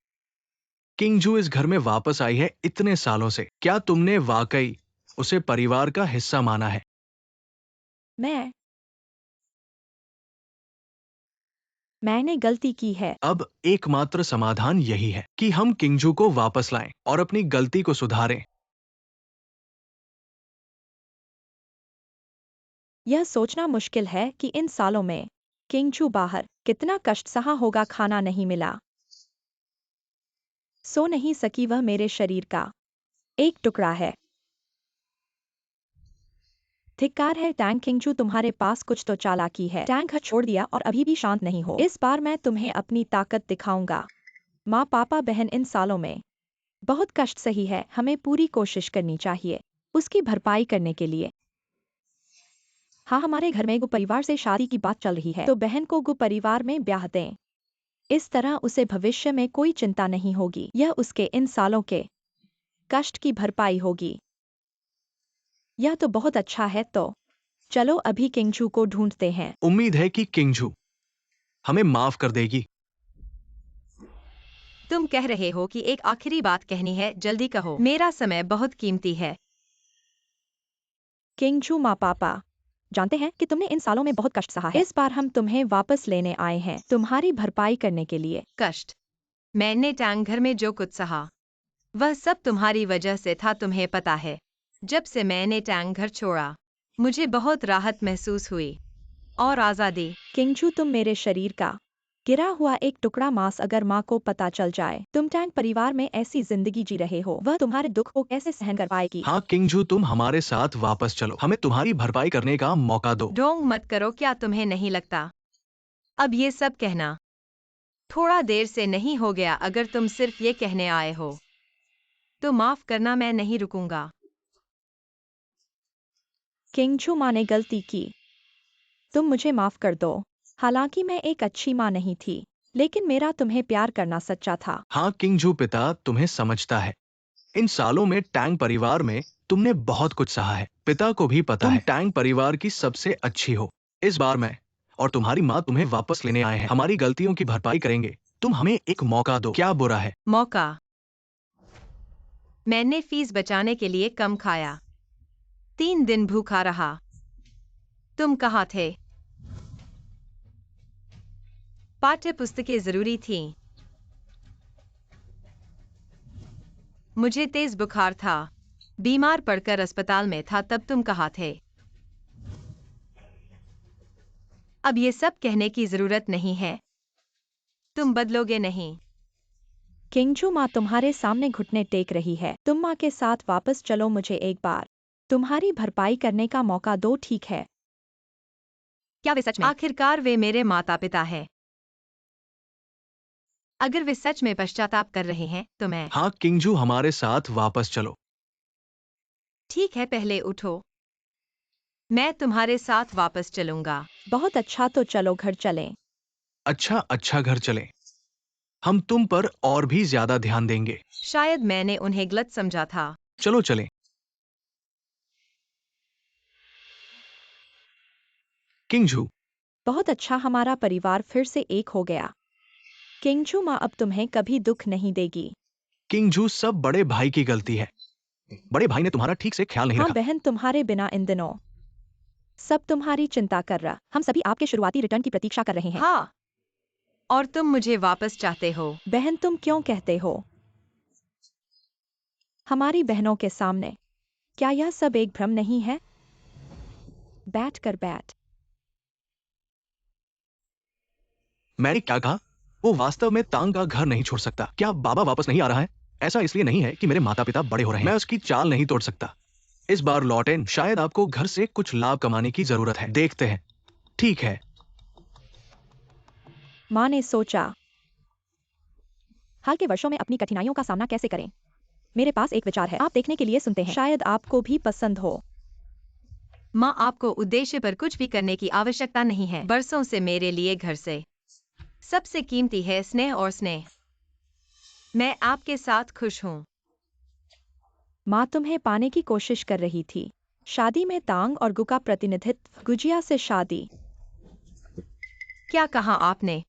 किंगजू इस घर में वापस आई है इतने सालों से। क्या तुमने वाकई उसे परिवार का हिस्सा माना है? मैंने गलती की है। अब एकमात्र समाधान यही है कि हम किंगजू को वापस लाएं और अपनी गलती को सुधारें। यह सोचना मुश्किल है कि इन सालों में किंगजू बाहर कितना कष्ट सहा होगा। खाना नहीं मिला, सो नहीं सकी, वह मेरे शरीर का एक टुकड़ा है। धिक्कार है टैंक, किंगजू तुम्हारे पास कुछ तो चालाकी है। टैंक घर छोड़ दिया और अभी भी शांत नहीं हो। इस बार मैं तुम्हें अपनी ताकत दिखाऊंगा। माँ, पापा, बहन इन सालों में बहुत कष्ट सही है। हमें पूरी कोशिश करनी चाहिए उसकी भरपाई करने के लिए। हाँ, हमारे घर में गु परिवार से शादी की बात चल रही है, तो बहन को गु परिवार में ब्याह दें। इस तरह उसे भविष्य में कोई चिंता नहीं होगी। यह उसके इन सालों के कष्ट की भरपाई होगी। यह तो बहुत अच्छा है। तो चलो अभी किंगजू को ढूंढते हैं। उम्मीद है कि किंगजू हमें माफ कर देगी। तुम कह रहे हो कि एक आखिरी बात कहनी है, जल्दी कहो, मेरा समय बहुत कीमती है। किंगजू, माँ, पापा जानते हैं कि तुमने इन सालों में बहुत कष्ट सहा है। इस बार हम तुम्हें वापस लेने आए हैं तुम्हारी भरपाई करने के लिए। कष्ट? मैंने टैंक घर में जो कुछ सहा वह सब तुम्हारी वजह से था, तुम्हें पता है। जब से मैंने टैंक घर छोड़ा मुझे बहुत राहत महसूस हुई और आज़ादी। किंगजू, तुम मेरे शरीर का गिरा हुआ एक टुकड़ा मांस। अगर माँ को पता चल जाए तुम टैंक परिवार में ऐसी जिंदगी जी रहे हो, वह तुम्हारे दुख को कैसे सहन कर पाएगी? हाँ किंगजू, तुम हमारे साथ वापस चलो। हमें तुम्हारी भरपाई करने का मौका दो। ढोंग मत करो। क्या तुम्हें नहीं लगता अब ये सब कहना थोड़ा देर से नहीं हो गया? अगर तुम सिर्फ ये कहने आए हो तो माफ करना, मैं नहीं रुकूंगा। किंगजू, माँ ने गलती की, तुम मुझे माफ कर दो। हालांकि मैं एक अच्छी माँ नहीं थी, लेकिन मेरा तुम्हें प्यार करना सच्चा था। हाँ किंगजू, पिता तुम्हें समझता है। इन सालों में टैंग परिवार में तुमने बहुत कुछ सहा है। पिता को भी पता है टैंग परिवार की सबसे अच्छी हो। इस बार मैं और तुम्हारी माँ तुम्हें वापस लेने आए हैं। हमारी गलतियों की भरपाई करेंगे। तुम हमें एक मौका दो। क्या बुरा है? मौका? मैंने फीस बचाने के लिए कम खाया, 3 दिन भूखा रहा। तुम कहाँ थे? पाठ्य पुस्तकें जरूरी थीं। मुझे तेज बुखार था, बीमार पड़कर अस्पताल में था, तब तुम कहाँ थे? अब ये सब कहने की जरूरत नहीं है, तुम बदलोगे नहीं। किंगजू, माँ तुम्हारे सामने घुटने टेक रही है। तुम माँ के साथ वापस चलो, मुझे एक बार तुम्हारी भरपाई करने का मौका दो, ठीक है? क्या वे सच में? आखिरकार वे मेरे माता पिता हैं। अगर वे सच में पश्चाताप कर रहे हैं तो मैं। हाँ किंगजू, हमारे साथ वापस चलो। ठीक है, पहले उठो। मैं तुम्हारे साथ वापस चलूंगा। बहुत अच्छा, तो चलो घर चलें। अच्छा अच्छा, घर चलें। हम तुम पर और भी ज्यादा ध्यान देंगे। शायद मैंने उन्हें गलत समझा था। चलो चलें। किंगजू, बहुत अच्छा, हमारा परिवार फिर से एक हो गया। किंगजू माँ अब तुम्हें कभी दुख नहीं देगी। किंगजू, सब बड़े भाई की गलती है। बड़े भाई ने तुम्हारा ठीक से ख्याल नहीं हाँ रखा। बहन, तुम्हारे बिना इन दिनों सब तुम्हारी चिंता कर रहा। हम सभी आपके शुरुआती रिटर्न की प्रतीक्षा कर रहे हैं। हाँ, और तुम मुझे वापस चाहते हो। बहन, तुम क्यों कहते हो हमारी बहनों के सामने? क्या यह सब एक भ्रम नहीं है? बैठ कर बैठ। मैंने क्या कहा? वो वास्तव में तांग का घर नहीं छोड़ सकता। क्या बाबा वापस नहीं आ रहा है? ऐसा इसलिए नहीं है कि मेरे माता पिता बड़े हो रहे हैं। मैं उसकी चाल नहीं तोड़ सकता। इस बार लौटें, शायद आपको घर से कुछ लाभ कमाने की जरूरत है। देखते हैं। ठीक है। माँ ने सोचा, हाल के वर्षों में अपनी कठिनाइयों का सामना कैसे करें। मेरे पास एक विचार है, आप देखने के लिए सुनते हैं, शायद आपको भी पसंद हो। माँ, आपको उद्देश्य पर कुछ भी करने की आवश्यकता नहीं है। बरसों से मेरे लिए घर से सबसे कीमती है स्नेह और स्नेह। मैं आपके साथ खुश हूँ। माँ तुम्हें पाने की कोशिश कर रही थी। शादी में तांग और गु का प्रतिनिधित्व। गुजिया से शादी। क्या कहा आपने?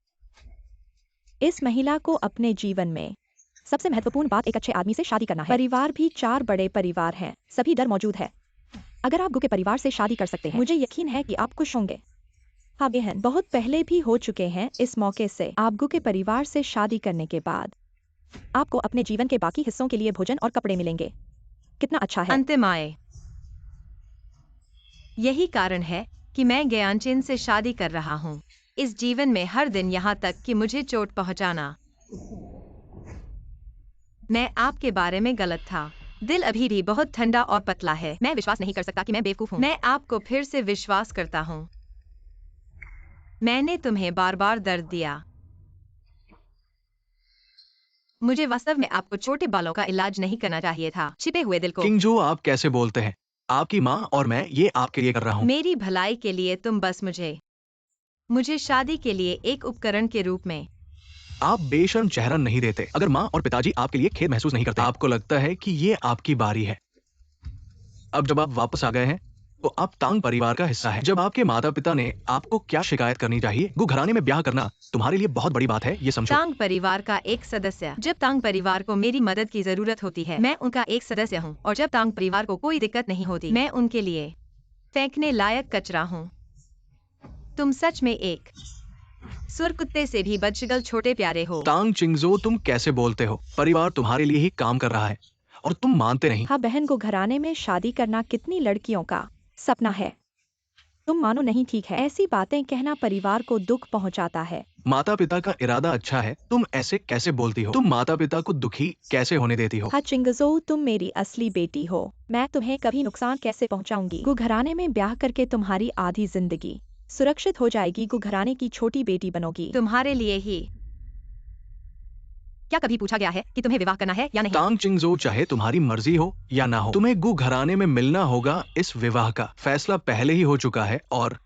इस महिला को अपने जीवन में सबसे महत्वपूर्ण बात एक अच्छे आदमी से शादी करना है। परिवार भी 4 बड़े परिवार हैं, सभी डर मौजूद है। अगर आप गु के परिवार से शादी कर सकते हैं, मुझे यकीन है कि आप खुश होंगे। हाँ बहन, बहुत पहले भी हो चुके हैं। इस मौके से आप गु के परिवार से शादी करने के बाद आपको अपने जीवन के बाकी हिस्सों के लिए भोजन और कपड़े मिलेंगे। कितना अच्छा है। अंतिम आए। यही कारण है कि मैं ज्ञानचेन से शादी कर रहा हूँ। इस जीवन में हर दिन यहाँ तक कि मुझे चोट पहुँचाना। मैं आपके बारे में गलत था। दिल अभी भी बहुत ठंडा और पतला है। मैं विश्वास नहीं कर सकता कि मैं बेवकूफ हूँ। मैं आपको फिर से विश्वास करता हूँ। मैंने तुम्हें बार बार दर्द दिया। मुझे वास्तव में आपको छोटे बालों का इलाज नहीं करना चाहिए था। छिपे हुए दिल को। किंगजू, आप कैसे बोलते हैं? आपकी माँ और मैं ये आपके लिए कर रहा हूँ। मेरी भलाई के लिए तुम बस मुझे शादी के लिए एक उपकरण के रूप में। आप बेशर्म चेहरा नहीं देते अगर माँ और पिताजी आपके लिए खेद महसूस नहीं करते। आपको लगता है कि ये आपकी बारी है। अब जब आप वापस आ गए हैं तो आप तांग परिवार का हिस्सा है। जब आपके माता पिता ने आपको क्या शिकायत करनी चाहिए? गु घराने में ब्याह करना तुम्हारे लिए बहुत बड़ी बात है, ये समझो। तांग परिवार का एक सदस्य। जब तांग परिवार को मेरी मदद की जरूरत होती है, मैं उनका एक सदस्य हूँ। और जब तांग परिवार को कोई दिक्कत नहीं होती, मैं उनके लिए फेंकने लायक कचरा हूँ। तुम सच में एक सुर कुत्ते से भी बदशगल छोटे प्यारे हो। तांग चिंगजो, तुम कैसे बोलते हो? परिवार तुम्हारे लिए ही काम कर रहा है और तुम मानते नहीं। हाँ बहन, को घराने में शादी करना कितनी लड़कियों का सपना है। तुम मानो नहीं, ठीक है। ऐसी बातें कहना परिवार को दुख पहुंचाता है। माता पिता का इरादा अच्छा है, तुम ऐसे कैसे बोलती हो? तुम माता पिता को दुखी कैसे होने देती हो? हाँ चिंगजो, तुम मेरी असली बेटी हो। मैं तुम्हें कभी नुकसान कैसे पहुंचाऊंगी? गु घराने में ब्याह करके तुम्हारी आधी जिंदगी सुरक्षित हो जाएगी। गु घराने की छोटी बेटी बनोगी। तुम्हारे लिए ही। क्या कभी पूछा गया है कि तुम्हें विवाह करना है या नहीं? तांग चिंगजो, चाहे तुम्हारी मर्जी हो या ना हो, तुम्हें गु घराने में मिलना होगा। इस विवाह का फैसला पहले ही हो चुका है और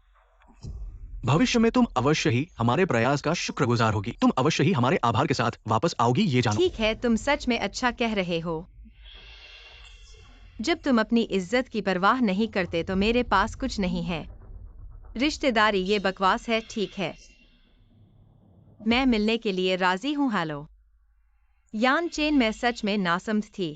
भविष्य में तुम अवश्य ही हमारे प्रयास का शुक्रगुजार होगी। तुम अवश्य ही हमारे आभार के साथ वापस आओगी, ये जानो। ठीक है, तुम सच में अच्छा कह रहे हो। जब तुम अपनी इज्जत की परवाह नहीं करते तो मेरे पास कुछ नहीं है। रिश्तेदारी ये बकवास है, ठीक है। मैं मिलने के लिए राजी हूँ। हेलो यानचेन, मैं सच में नासमझ थी।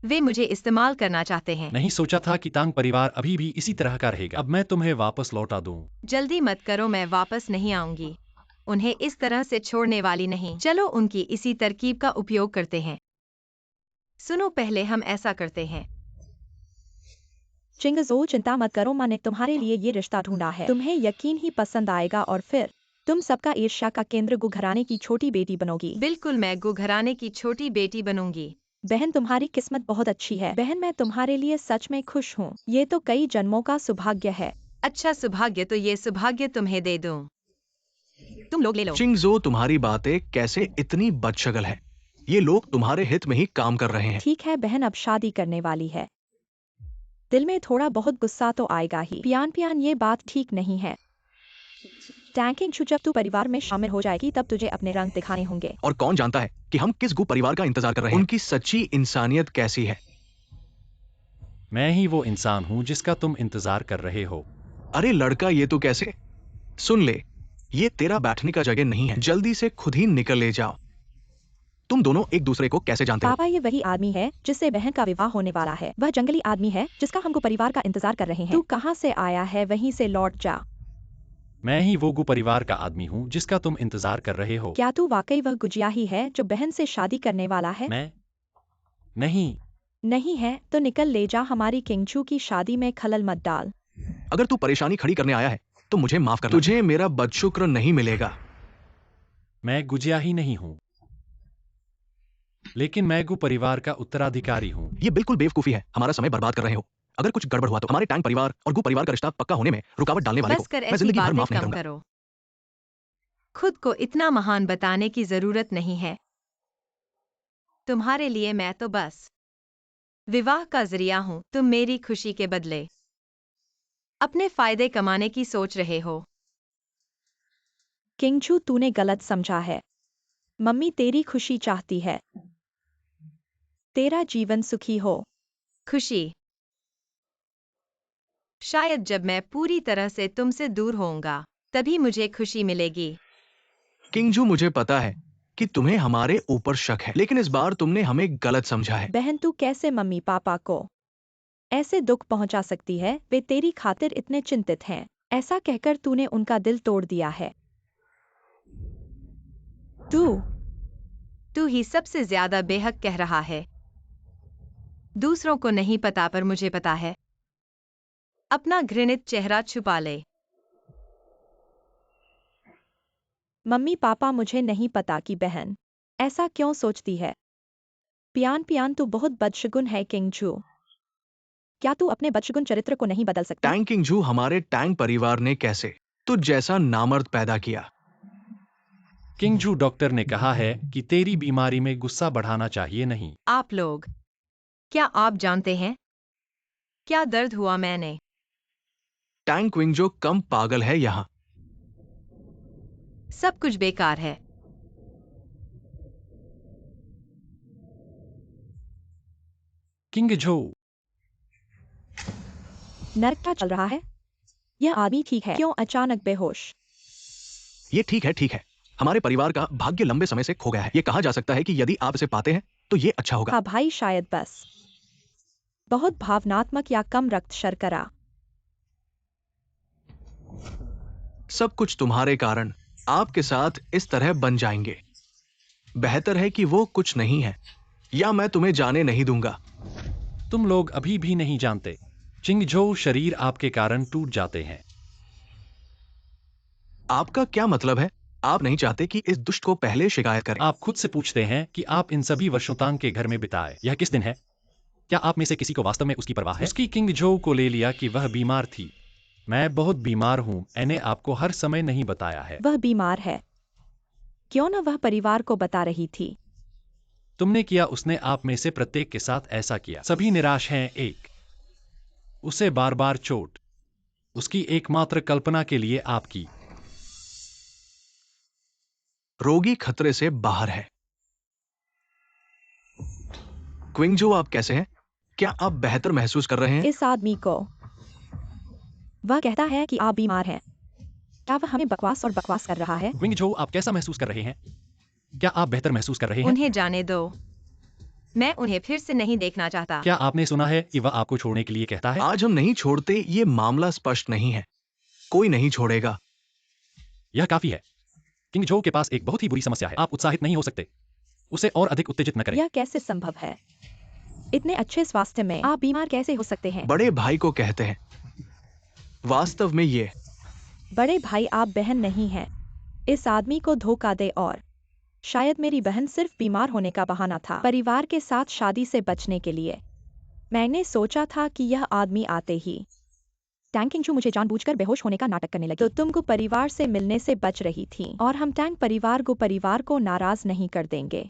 वे मुझे इस्तेमाल करना चाहते हैं। नहीं सोचा था कि तांग परिवार अभी भी इसी तरह का रहेगा। अब मैं तुम्हें वापस लौटा दूं। जल्दी मत करो, मैं वापस नहीं आऊंगी। उन्हें इस तरह से छोड़ने वाली नहीं। चलो उनकी इसी तरकीब का उपयोग करते हैं। सुनो, पहले हम ऐसा करते हैं। चिंगजो, चिंता मत करो, माँ ने तुम्हारे लिए ये रिश्ता ढूंढा है। तुम्हें यकीन ही पसंद आएगा और फिर तुम सबका ईर्ष्या का केंद्र गु घराने की छोटी बेटी बनोगी। बिल्कुल, मैं गु घराने की छोटी बेटी बनूंगी। बहन, तुम्हारी किस्मत बहुत अच्छी है। बहन, मैं तुम्हारे लिए सच में खुश हूँ। ये तो कई जन्मों का सौभाग्य है। अच्छा सौभाग्य, तो ये सौभाग्य तुम्हें दे दूं। तुम लोग ले लो। चिंगजो, तुम्हारी बातें कैसे इतनी बदशगल है? ये लोग तुम्हारे हित में ही काम कर रहे हैं। ठीक है बहन, अब शादी करने वाली है। दिल में थोड़ा बहुत गुस्सा तो आएगा ही। पियान पियान ये बात ठीक नहीं है। टैंग किंगजू, जब तू परिवार में शामिल हो जाएगी तब तुझे अपने रंग दिखाने होंगे। और कौन जानता है कि हम किस गु परिवार का इंतजार कर रहे हैं। उनकी सच्ची इंसानियत कैसी है। मैं ही वो इंसान हूँ जिसका तुम इंतजार कर रहे हो। अरे लड़का, ये तो कैसे। सुन ले, ये तेरा बैठने का जगह नहीं है। जल्दी से खुद ही निकल ले जाओ। तुम दोनों एक दूसरे को कैसे जानते हो? पापा, ये वही आदमी है जिससे बहन का विवाह होने वाला है। वह जंगली आदमी है जिसका हमको परिवार का इंतजार कर रहे हैं। तू कहाँ से आया है, वहीं से लौट जा। मैं ही वो गु परिवार का आदमी हूँ जिसका तुम इंतजार कर रहे हो। क्या तू वाकई वह गुजिया ही है जो बहन से शादी करने वाला है? मैं नहीं। नहीं है तो निकल ले जा। हमारी किंगजू की शादी में खलल मत डाल। अगर तू परेशानी खड़ी करने आया है तो मुझे माफ करना। तुझे मेरा बदशुक्र नहीं मिलेगा। मैं गुजिया ही नहीं हूँ, लेकिन मैं गु परिवार का उत्तराधिकारी हूँ। ये बिल्कुल बेवकूफी है। हमारा समय बर्बाद कर रहे हो। अगर कुछ गड़बड़ हुआ तो हमारे टैंक परिवार और गु परिवार का रिश्ता पक्का होने में रुकावट डालने वाले बस को कर, मैं ऐसी जिंदगी भर बातें माफ नहीं कम करूंगा। करो। खुद को इतना महान बताने की जरूरत नहीं है। तुम्हारे लिए मैं तो बस विवाह का जरिया हूं। तुम मेरी खुशी के बदले अपने फायदे कमाने की सोच रहे हो। किंगजू, तूने गलत समझा है। मम्मी तेरी खुशी चाहती है, तेरा जीवन सुखी हो। खुशी शायद जब मैं पूरी तरह से तुमसे दूर होऊंगा तभी मुझे खुशी मिलेगी। किंगजू, मुझे पता है कि तुम्हें हमारे ऊपर शक है, लेकिन इस बार तुमने हमें गलत समझा है। बहन, तू कैसे मम्मी पापा को ऐसे दुख पहुंचा सकती है? वे तेरी खातिर इतने चिंतित हैं। ऐसा कहकर तूने उनका दिल तोड़ दिया है। तू ही सबसे ज्यादा बेहक कह रहा है। दूसरों को नहीं पता पर मुझे पता है। अपना घृणित चेहरा छुपा ले। मम्मी पापा, मुझे नहीं पता कि बहन ऐसा क्यों सोचती है। पियान पियान, तू बहुत बदशगुन है किंगजू। क्या तू अपने बदशगुन चरित्र को नहीं बदल सकती? टैंक किंगजू, हमारे टैंक परिवार ने कैसे तुझ जैसा नामर्द पैदा किया? किंगजू, डॉक्टर ने कहा है कि तेरी बीमारी में गुस्सा बढ़ाना चाहिए नहीं। आप लोग, क्या आप जानते हैं क्या दर्द हुआ मैंने? टैंक किंगजू कम पागल है यहाँ। सब कुछ बेकार है। किंगजू, नरक क्या चल रहा है? यह आदमी ठीक है, क्यों अचानक बेहोश? ये ठीक है, ठीक है। हमारे परिवार का भाग्य लंबे समय से खो गया है। ये कहा जा सकता है कि यदि आप इसे पाते हैं तो ये अच्छा होगा। हाँ भाई, शायद बस बहुत भावनात्मक या कम रक्त शर्करा। सब कुछ तुम्हारे कारण आपके साथ इस तरह बन जाएंगे। बेहतर है कि वो कुछ नहीं है, या मैं तुम्हें जाने नहीं दूंगा। तुम लोग अभी भी नहीं जानते। चिंगजो, शरीर आपके कारण टूट जाते हैं। आपका क्या मतलब है? आप नहीं चाहते कि इस दुष्ट को पहले शिकायत करें? आप खुद से पूछते हैं कि आप इन सभी वर्षों तांग के घर में बिताए। यह किस दिन है? क्या आप में से किसी को वास्तव में उसकी परवाह है? उसकी किंगजो को ले लिया कि वह बीमार थी। मैं बहुत बीमार हूँ। मैंने आपको हर समय नहीं बताया है। वह बीमार है, क्यों न वह परिवार को बता रही थी। तुमने किया, उसने आप में से प्रत्येक के साथ ऐसा किया। सभी निराश हैं। एक उसे बार बार चोट, उसकी एकमात्र कल्पना के लिए आपकी। रोगी खतरे से बाहर है। क्विंगजो, आप कैसे हैं? क्या आप बेहतर महसूस कर रहे हैं? इस आदमी को, वह कहता है कि आप बीमार हैं। क्या वह हमें बकवास और बकवास कर रहा है? किंगजो, आप कैसा महसूस कर रहे हैं? क्या आप बेहतर महसूस कर रहे हैं? उन्हें जाने दो। मैं उन्हें फिर से नहीं देखना चाहता। क्या आपने सुना है कि वह आपको छोड़ने के लिए कहता है? आज हम नहीं छोड़ते। ये मामला स्पष्ट नहीं है। कोई नहीं छोड़ेगा। यह काफी है। किंगजो के पास एक बहुत ही बुरी समस्या है। आप उत्साहित नहीं हो सकते। उसे और अधिक उत्तेजित न करें। यह कैसे संभव है? इतने अच्छे स्वास्थ्य में आप बीमार कैसे हो सकते हैं? बड़े भाई को कहते हैं। वास्तव में ये बड़े भाई, आप बहन नहीं हैं। इस आदमी को धोखा दे। और शायद मेरी बहन सिर्फ बीमार होने का बहाना था, परिवार के साथ शादी से बचने के लिए। मैंने सोचा था कि यह आदमी आते ही टैंक किंगजू मुझे जानबूझकर बेहोश होने का नाटक करने लगी, तो तुमको परिवार से मिलने से बच रही थी। और हम टैंक परिवार को नाराज नहीं कर देंगे।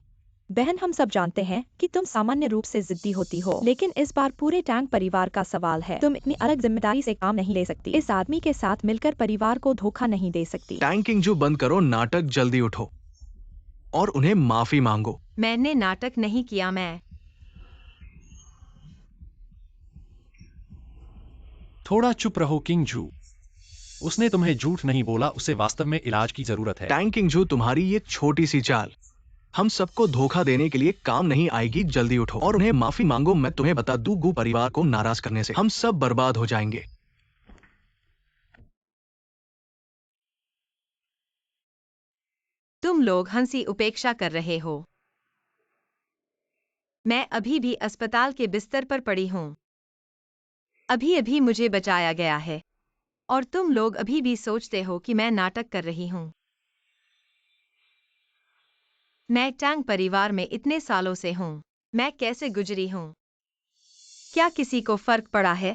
बहन, हम सब जानते हैं कि तुम सामान्य रूप से जिद्दी होती हो, लेकिन इस बार पूरे टैंक परिवार का सवाल है। तुम इतनी अलग जिम्मेदारी से काम नहीं ले सकती। इस आदमी के साथ मिलकर परिवार को धोखा नहीं दे सकती। टैंक किंगजू, बंद करो नाटक, जल्दी उठो और उन्हें माफी मांगो। मैंने नाटक नहीं किया। मैं थोड़ा चुप रहो किंग जू। उसने तुम्हें झूठ नहीं बोला, उसे वास्तव में इलाज की जरूरत है। टैंक किंगजू, तुम्हारी ये छोटी सी चाल हम सबको धोखा देने के लिए काम नहीं आएगी। जल्दी उठो और उन्हें माफी मांगो। मैं तुम्हें बता दूं, गू परिवार को नाराज करने से हम सब बर्बाद हो जाएंगे। तुम लोग हंसी उपेक्षा कर रहे हो। मैं अभी भी अस्पताल के बिस्तर पर पड़ी हूं। अभी अभी मुझे बचाया गया है और तुम लोग अभी भी सोचते हो कि मैं नाटक कर रही हूं। मैं टैंक परिवार में इतने सालों से हूं। मैं कैसे गुजरी हूं? क्या किसी को फर्क पड़ा है?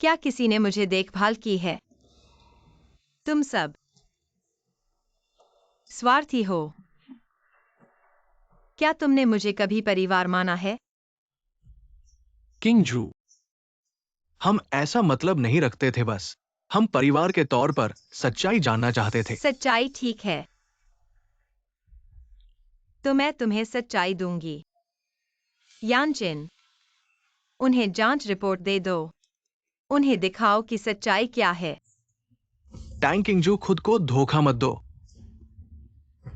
क्या किसी ने मुझे देखभाल की है? तुम सब स्वार्थी हो। क्या तुमने मुझे कभी परिवार माना है? किंग जू, हम ऐसा मतलब नहीं रखते थे, बस हम परिवार के तौर पर सच्चाई जानना चाहते थे। सच्चाई ठीक है, तो मैं तुम्हें सच्चाई दूंगी। यानचिन, उन्हें जांच रिपोर्ट दे दो। उन्हें दिखाओ कि सच्चाई क्या है। टैंक किंगजू, खुद को धोखा मत दो।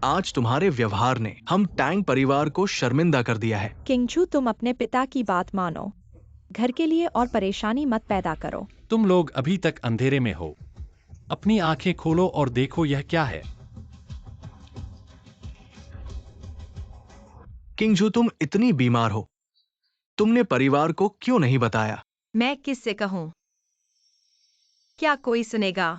आज तुम्हारे व्यवहार ने हम टैंक परिवार को शर्मिंदा कर दिया है। किंगजू, तुम अपने पिता की बात मानो। घर के लिए और परेशानी मत पैदा करो। तुम लोग अभी तक अंधेरे में हो। अपनी आंखें खोलो और देखो यह क्या है। किंगजू, तुम इतनी बीमार हो, तुमने परिवार को क्यों नहीं बताया? मैं किससे कहूं? क्या कोई सुनेगा?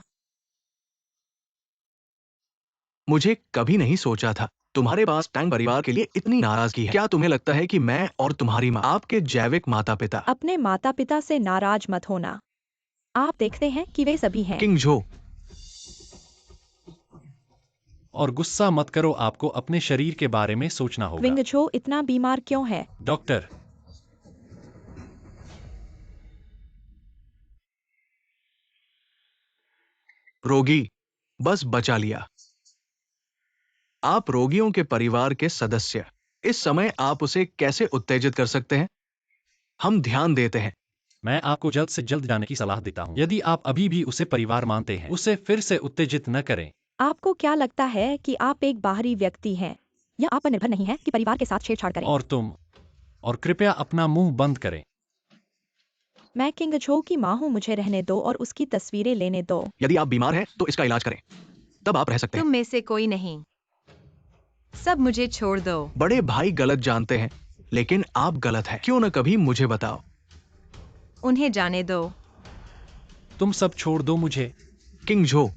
मुझे कभी नहीं सोचा था तुम्हारे पास टैंक परिवार के लिए इतनी नाराजगी है। क्या तुम्हें लगता है कि मैं और तुम्हारी माँ, आपके जैविक माता पिता? अपने माता पिता से नाराज मत होना। आप देखते हैं कि वे सभी हैं। किंगजू, और गुस्सा मत करो, आपको अपने शरीर के बारे में सोचना होगा। विंगझो इतना बीमार क्यों है? डॉक्टर, रोगी बस बचा लिया। आप रोगियों के परिवार के सदस्य, इस समय आप उसे कैसे उत्तेजित कर सकते हैं? हम ध्यान देते हैं। मैं आपको जल्द से जल्द जाने की सलाह देता हूं। यदि आप अभी भी उसे परिवार मानते हैं, उसे फिर से उत्तेजित न करें। आपको क्या लगता है कि आप एक बाहरी व्यक्ति हैं? यह आप पर निर्भर नहीं है कि परिवार के साथ छेड़छाड़ करें। और कृपया अपना मुंह बंद करें। मैं किंगझो की माँ हूँ, मुझे रहने दो और उसकी तस्वीरें लेने दो। यदि आप बीमार हैं तो इसका इलाज करें, तब आप रह सकते तुम हैं। में से कोई नहीं। सब मुझे छोड़ दो। बड़े भाई गलत जानते हैं, लेकिन आप गलत हैं। क्यों न कभी मुझे बताओ। उन्हें जाने दो। तुम सब छोड़ दो मुझे। किंगझो,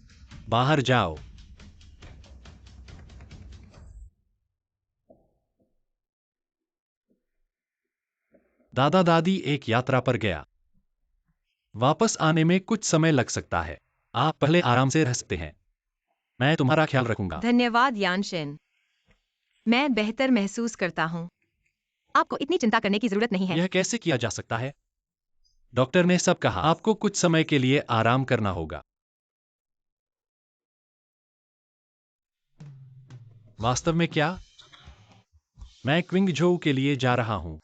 बाहर जाओ। दादा दादी एक यात्रा पर गया। वापस आने में कुछ समय लग सकता है। आप पहले आराम से रह सकते हैं। मैं तुम्हारा ख्याल रखूंगा। धन्यवाद यानशिन। मैं बेहतर महसूस करता हूँ। आपको इतनी चिंता करने की जरूरत नहीं है। यह कैसे किया जा सकता है? डॉक्टर ने सब कहा, आपको कुछ समय के लिए आराम करना होगा। वास्तव में क्या? मैं क्विंगझोउ के लिए जा रहा हूं।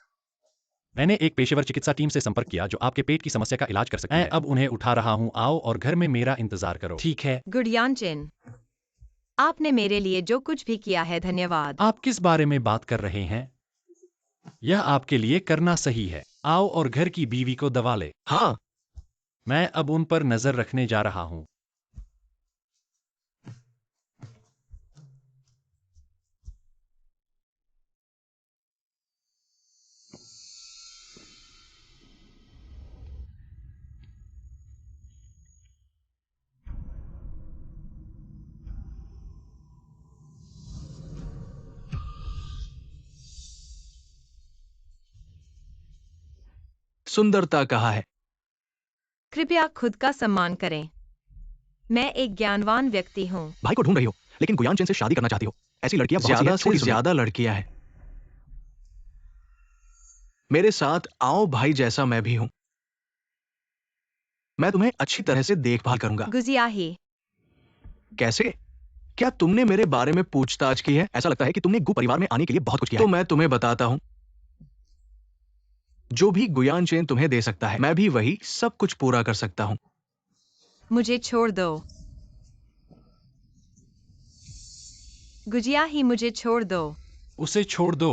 मैंने एक पेशेवर चिकित्सा टीम से संपर्क किया जो आपके पेट की समस्या का इलाज कर सकती है। मैं अब उन्हें उठा रहा हूं। आओ और घर में मेरा इंतजार करो, ठीक है? गुड यानचिन, आपने मेरे लिए जो कुछ भी किया है, धन्यवाद। आप किस बारे में बात कर रहे हैं? यह आपके लिए करना सही है। आओ और घर की बीवी को दबा ले। हाँ, मैं अब उन पर नजर रखने जा रहा हूं। सुंदरता कहाँ है? कृपया खुद का सम्मान करें। मैं एक ज्ञानवान व्यक्ति हूँ। भाई को ढूंढ रही हो, लेकिन गुयानचेन से शादी करना चाहती हो। ऐसी लड़कियां ज्यादा से ज्यादा लड़कियां हैं। मेरे साथ आओ भाई, जैसा मैं भी हूं। मैं तुम्हें अच्छी तरह से देखभाल करूंगा। गुजियाही, कैसे? क्या तुमने मेरे बारे में पूछताछ की है? ऐसा लगता है कि तुमने गु परिवार में आने के लिए बहुत कुछ किया है। तो मैं तुम्हें बताता हूं, जो भी गुयानचेन तुम्हें दे सकता है, मैं भी वही सब कुछ पूरा कर सकता हूं। मुझे छोड़ दो। गुजियाही, मुझे छोड़ दो। उसे छोड़ दो।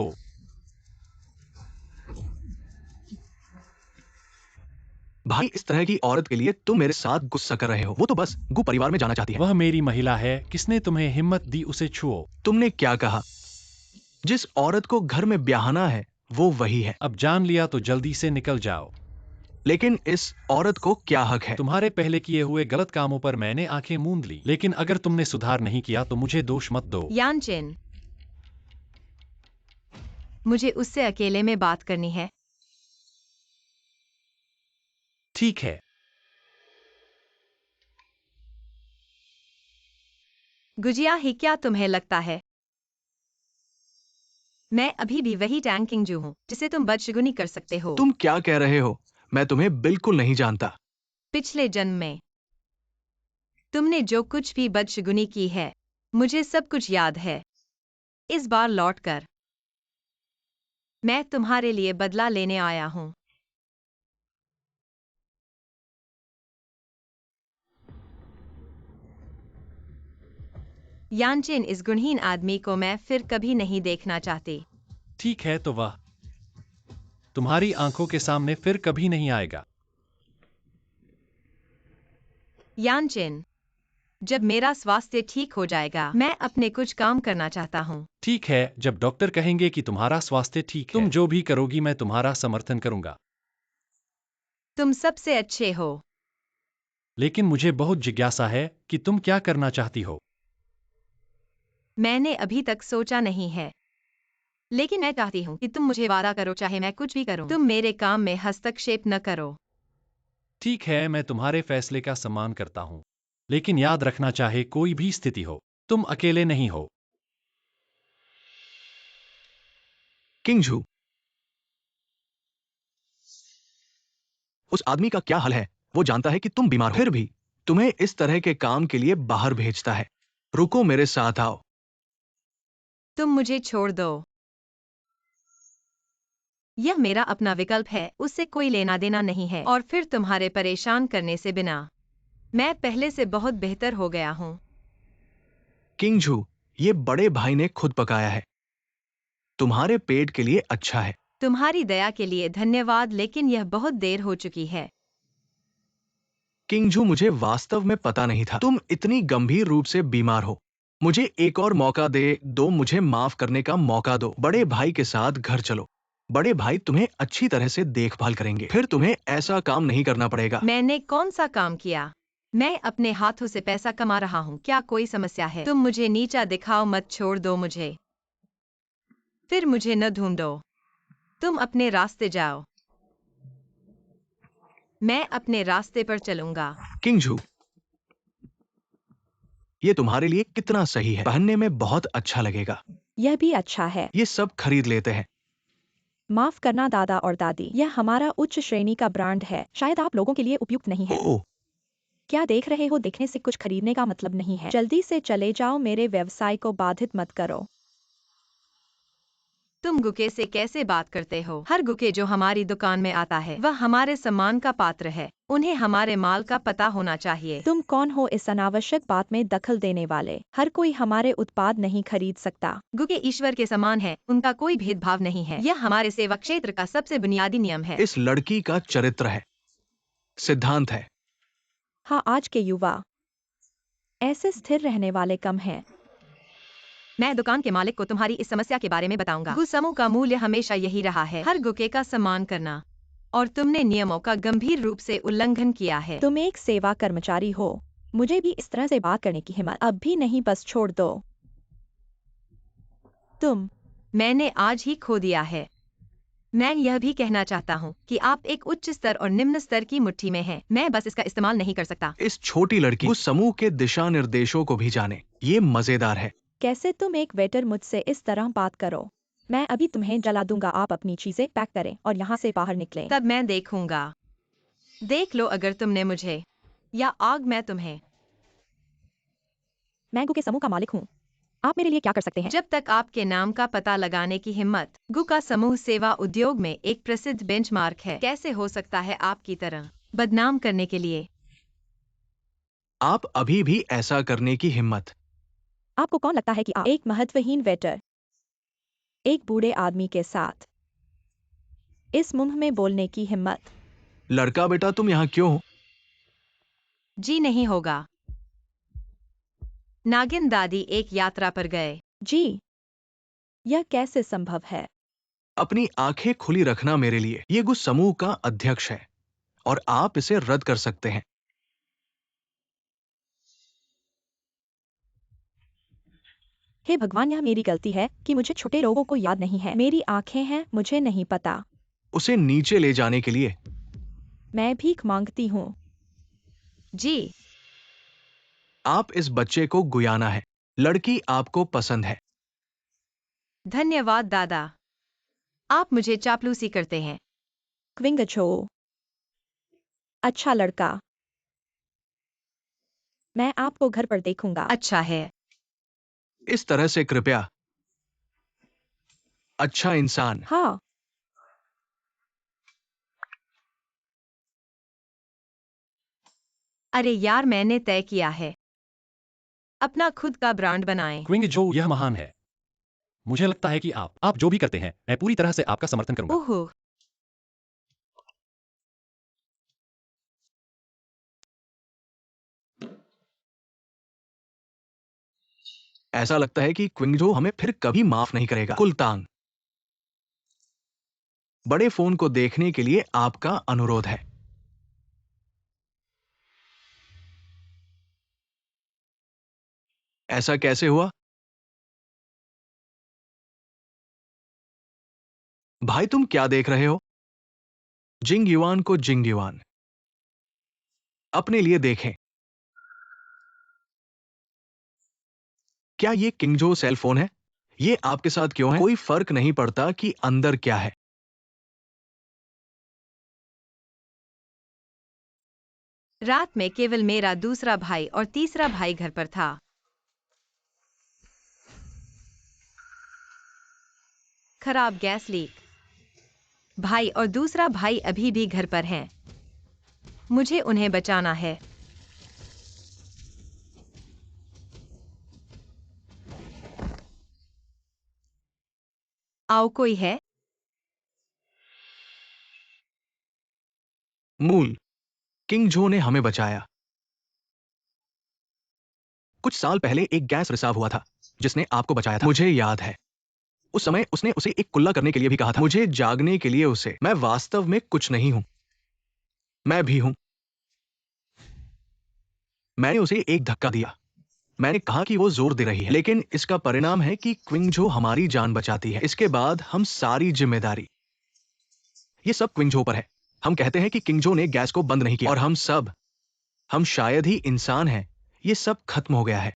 भाई, इस तरह की औरत के लिए तुम मेरे साथ गुस्सा कर रहे हो। वो तो बस गु परिवार में जाना चाहती है। वह मेरी महिला है, किसने तुम्हें हिम्मत दी उसे छुओ? तुमने क्या कहा? जिस औरत को घर में ब्याहना है वो वही है। अब जान लिया तो जल्दी से निकल जाओ। लेकिन इस औरत को क्या हक है? तुम्हारे पहले किए हुए गलत कामों पर मैंने आंखें मूंद ली, लेकिन अगर तुमने सुधार नहीं किया तो मुझे दोष मत दो। यानचेन, मुझे उससे अकेले में बात करनी है। ठीक है। गुजियाही, क्या तुम्हें लगता है मैं अभी भी वही टैंग किंगजू हूँ जिसे तुम बदशगुनी कर सकते हो? तुम क्या कह रहे हो? मैं तुम्हें बिल्कुल नहीं जानता। पिछले जन्म में तुमने जो कुछ भी बदशगुनी की है, मुझे सब कुछ याद है। इस बार लौटकर मैं तुम्हारे लिए बदला लेने आया हूँ। यानचेन, इस गुणहीन आदमी को मैं फिर कभी नहीं देखना चाहती। ठीक है, तो वह तुम्हारी आंखों के सामने फिर कभी नहीं आएगा। यानचेन, जब मेरा स्वास्थ्य ठीक हो जाएगा, मैं अपने कुछ काम करना चाहता हूँ। ठीक है, जब डॉक्टर कहेंगे कि तुम्हारा स्वास्थ्य ठीक है, तुम जो भी करोगी मैं तुम्हारा समर्थन करूंगा। तुम सबसे अच्छे हो। लेकिन मुझे बहुत जिज्ञासा है कि तुम क्या करना चाहती हो। मैंने अभी तक सोचा नहीं है, लेकिन मैं चाहती हूँ कि तुम मुझे वादा करो, चाहे मैं कुछ भी करूँ, तुम मेरे काम में हस्तक्षेप न करो। ठीक है, मैं तुम्हारे फैसले का सम्मान करता हूँ, लेकिन याद रखना, चाहे कोई भी स्थिति हो, तुम अकेले नहीं हो। किंगझू, उस आदमी का क्या हाल है? वो जानता है कि तुम बीमार हो, फिर भी तुम्हें इस तरह के काम के लिए बाहर भेजता है। रुको, मेरे साथ आओ। तुम मुझे छोड़ दो। यह मेरा अपना विकल्प है, उससे कोई लेना देना नहीं है। और फिर तुम्हारे परेशान करने से बिना मैं पहले से बहुत बेहतर हो गया हूँ। किंगझू, ये बड़े भाई ने खुद पकाया है, तुम्हारे पेट के लिए अच्छा है। तुम्हारी दया के लिए धन्यवाद, लेकिन यह बहुत देर हो चुकी है। किंगझू, मुझे वास्तव में पता नहीं था तुम इतनी गंभीर रूप से बीमार हो। मुझे एक और मौका दो, मुझे माफ करने का मौका दो। बड़े भाई के साथ घर चलो, बड़े भाई तुम्हें अच्छी तरह से देखभाल करेंगे, फिर तुम्हें ऐसा काम नहीं करना पड़ेगा। मैंने कौन सा काम किया? मैं अपने हाथों से पैसा कमा रहा हूँ, क्या कोई समस्या है? तुम मुझे नीचा दिखाओ मत, छोड़ दो मुझे, फिर मुझे न ढूंढो। तुम अपने रास्ते जाओ, मैं अपने रास्ते पर चलूंगा। किंगझू, ये तुम्हारे लिए कितना सही है, पहनने में बहुत अच्छा लगेगा। यह भी अच्छा है। ये सब खरीद लेते हैं। माफ करना दादा और दादी, यह हमारा उच्च श्रेणी का ब्रांड है, शायद आप लोगों के लिए उपयुक्त नहीं है। ओह, क्या देख रहे हो? देखने से कुछ खरीदने का मतलब नहीं है। जल्दी से चले जाओ, मेरे व्यवसाय को बाधित मत करो। तुम गुके से कैसे बात करते हो? हर गुके जो हमारी दुकान में आता है वह हमारे सम्मान का पात्र है। उन्हें हमारे माल का पता होना चाहिए। तुम कौन हो इस अनावश्यक बात में दखल देने वाले? हर कोई हमारे उत्पाद नहीं खरीद सकता। गुके ईश्वर के समान है, उनका कोई भेदभाव नहीं है। यह हमारे सेवा क्षेत्र का सबसे बुनियादी नियम है। इस लड़की का चरित्र है, सिद्धांत है। हाँ, आज के युवा ऐसे स्थिर रहने वाले कम हैं। मैं दुकान के मालिक को तुम्हारी इस समस्या के बारे में बताऊंगा। गु समूह का मूल्य हमेशा यही रहा है, हर गुके का सम्मान करना, और तुमने नियमों का गंभीर रूप से उल्लंघन किया है। तुम एक सेवा कर्मचारी हो, मुझे भी इस तरह से बात करने की हिम्मत अब भी नहीं, बस छोड़ दो। मैंने आज ही खो दिया है। मैं यह भी कहना चाहता हूँ कि आप एक उच्च स्तर और निम्न स्तर की मुट्ठी में हैं। मैं बस इसका इस्तेमाल नहीं कर सकता। इस छोटी लड़की उस समूह के दिशा निर्देशों को भी जाने, ये मजेदार है। कैसे तुम एक वेटर मुझसे इस तरह बात करो? मैं अभी तुम्हें जला दूंगा। आप अपनी चीजें पैक करें और यहाँ से बाहर निकलें। तब मैं देखूंगा। देख लो अगर तुमने मुझे या आग मैं तुम्हें। मैं गु के समूह का मालिक हूँ। आप मेरे लिए क्या कर सकते हैं? जब तक आपके नाम का पता लगाने की हिम्मत। गु का समूह सेवा उद्योग में एक प्रसिद्ध बेंचमार्क है। कैसे हो सकता है आपकी तरह बदनाम करने के लिए? आप अभी भी ऐसा करने की हिम्मत। आपको कौन लगता है कि आप एक महत्वहीन वेटर, एक बूढ़े आदमी के साथ इस मुंह में बोलने की हिम्मत? लड़का बेटा तुम यहाँ क्यों हो? जी नहीं होगा। नागिन दादी एक यात्रा पर गए। जी, यह कैसे संभव है? अपनी आंखें खुली रखना मेरे लिए। ये गुस समूह का अध्यक्ष है और आप इसे रद्द कर सकते हैं। हे भगवान, यह मेरी गलती है कि मुझे छोटे लोगों को याद नहीं है। मेरी आंखें हैं, मुझे नहीं पता। उसे नीचे ले जाने के लिए। मैं भीख मांगती हूँ। जी आप इस बच्चे को गुयाना है। लड़की आपको पसंद है। धन्यवाद दादा। आप मुझे चापलूसी करते हैं। क्विंगचो, अच्छा लड़का। मैं आपको घर पर देखूंगा। अच्छा है। इस तरह से कृपया। अच्छा इंसान। हाँ, अरे यार मैंने तय किया है। अपना खुद का ब्रांड बनाएं। क्विंग जो यह महान है। मुझे लगता है कि आप जो भी करते हैं मैं पूरी तरह से आपका समर्थन करूंगा। ओह ऐसा लगता है कि क्विंगजो हमें फिर कभी माफ नहीं करेगा। कुलतांग, बड़े फोन को देखने के लिए आपका अनुरोध है। ऐसा कैसे हुआ? भाई तुम क्या देख रहे हो? जिंग युआन को जिंग युआन अपने लिए देखें। क्या ये किंगजो सेल फोन है? ये आपके साथ क्यों है? कोई फर्क नहीं पड़ता कि अंदर क्या है। रात में केवल मेरा दूसरा भाई और तीसरा भाई घर पर था। खराब गैस लीक। भाई और दूसरा भाई अभी भी घर पर हैं। मुझे उन्हें बचाना है। आओ कोई है? मूल किंगजो ने हमें बचाया। कुछ साल पहले एक गैस रिसाव हुआ था जिसने आपको बचाया था। मुझे याद है। उस समय उसने उसे एक कुल्ला करने के लिए भी कहा था। मुझे जागने के लिए उसे। मैं वास्तव में कुछ नहीं हूं। मैं भी हूं। मैंने उसे एक धक्का दिया। मैंने कहा कि वो जोर दे रही है, लेकिन इसका परिणाम है कि क्विंगजो हमारी जान बचाती है। इसके बाद हम सारी जिम्मेदारी ये सब क्विंगजो पर है। हम कहते हैं कि किंगजो ने गैस को बंद नहीं किया और हम शायद ही इंसान हैं। ये सब खत्म हो गया है।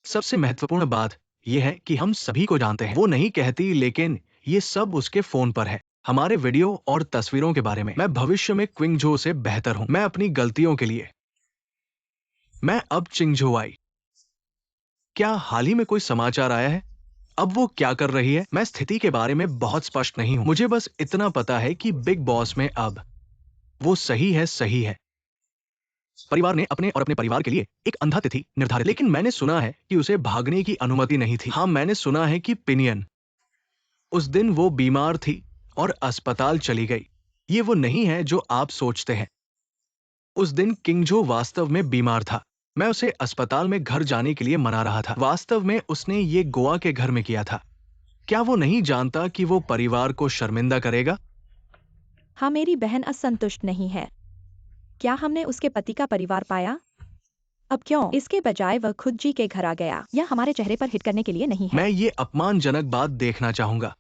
सबसे महत्वपूर्ण बात यह है कि हम सभी को जानते हैं। वो नहीं कहती, लेकिन ये सब उसके फोन पर है। हमारे वीडियो और तस्वीरों के बारे में। मैं भविष्य में क्विंगजो से बेहतर हूं। मैं अपनी गलतियों के लिए। मैं अब चिंगजो आई। क्या हाल ही में कोई समाचार आया है? अब वो क्या कर रही है? मैं स्थिति के बारे में बहुत स्पष्ट नहीं हूं। मुझे बस इतना पता है कि बिग बॉस में अब वो सही है, सही है। परिवार ने अपने और अपने परिवार के लिए एक अंधा तिथि निर्धारित, लेकिन मैंने सुना है कि उसे भागने की अनुमति नहीं थी। हाँ, मैंने सुना है कि पिनियन उस दिन वो बीमार थी और अस्पताल चली गई। ये वो नहीं है जो आप सोचते हैं। उस दिन किंगजो वास्तव में बीमार था। मैं उसे अस्पताल में घर जाने के लिए मना रहा था। वास्तव में उसने ये गोवा के घर में किया था। क्या वो नहीं जानता कि वो परिवार को शर्मिंदा करेगा? हाँ, मेरी बहन असंतुष्ट नहीं है। क्या हमने उसके पति का परिवार पाया? अब क्यों? इसके बजाय वह खुद जी के घर आ गया। यह हमारे चेहरे पर हिट करने के लिए नहीं है। मैं ये अपमानजनक बात देखना चाहूंगा।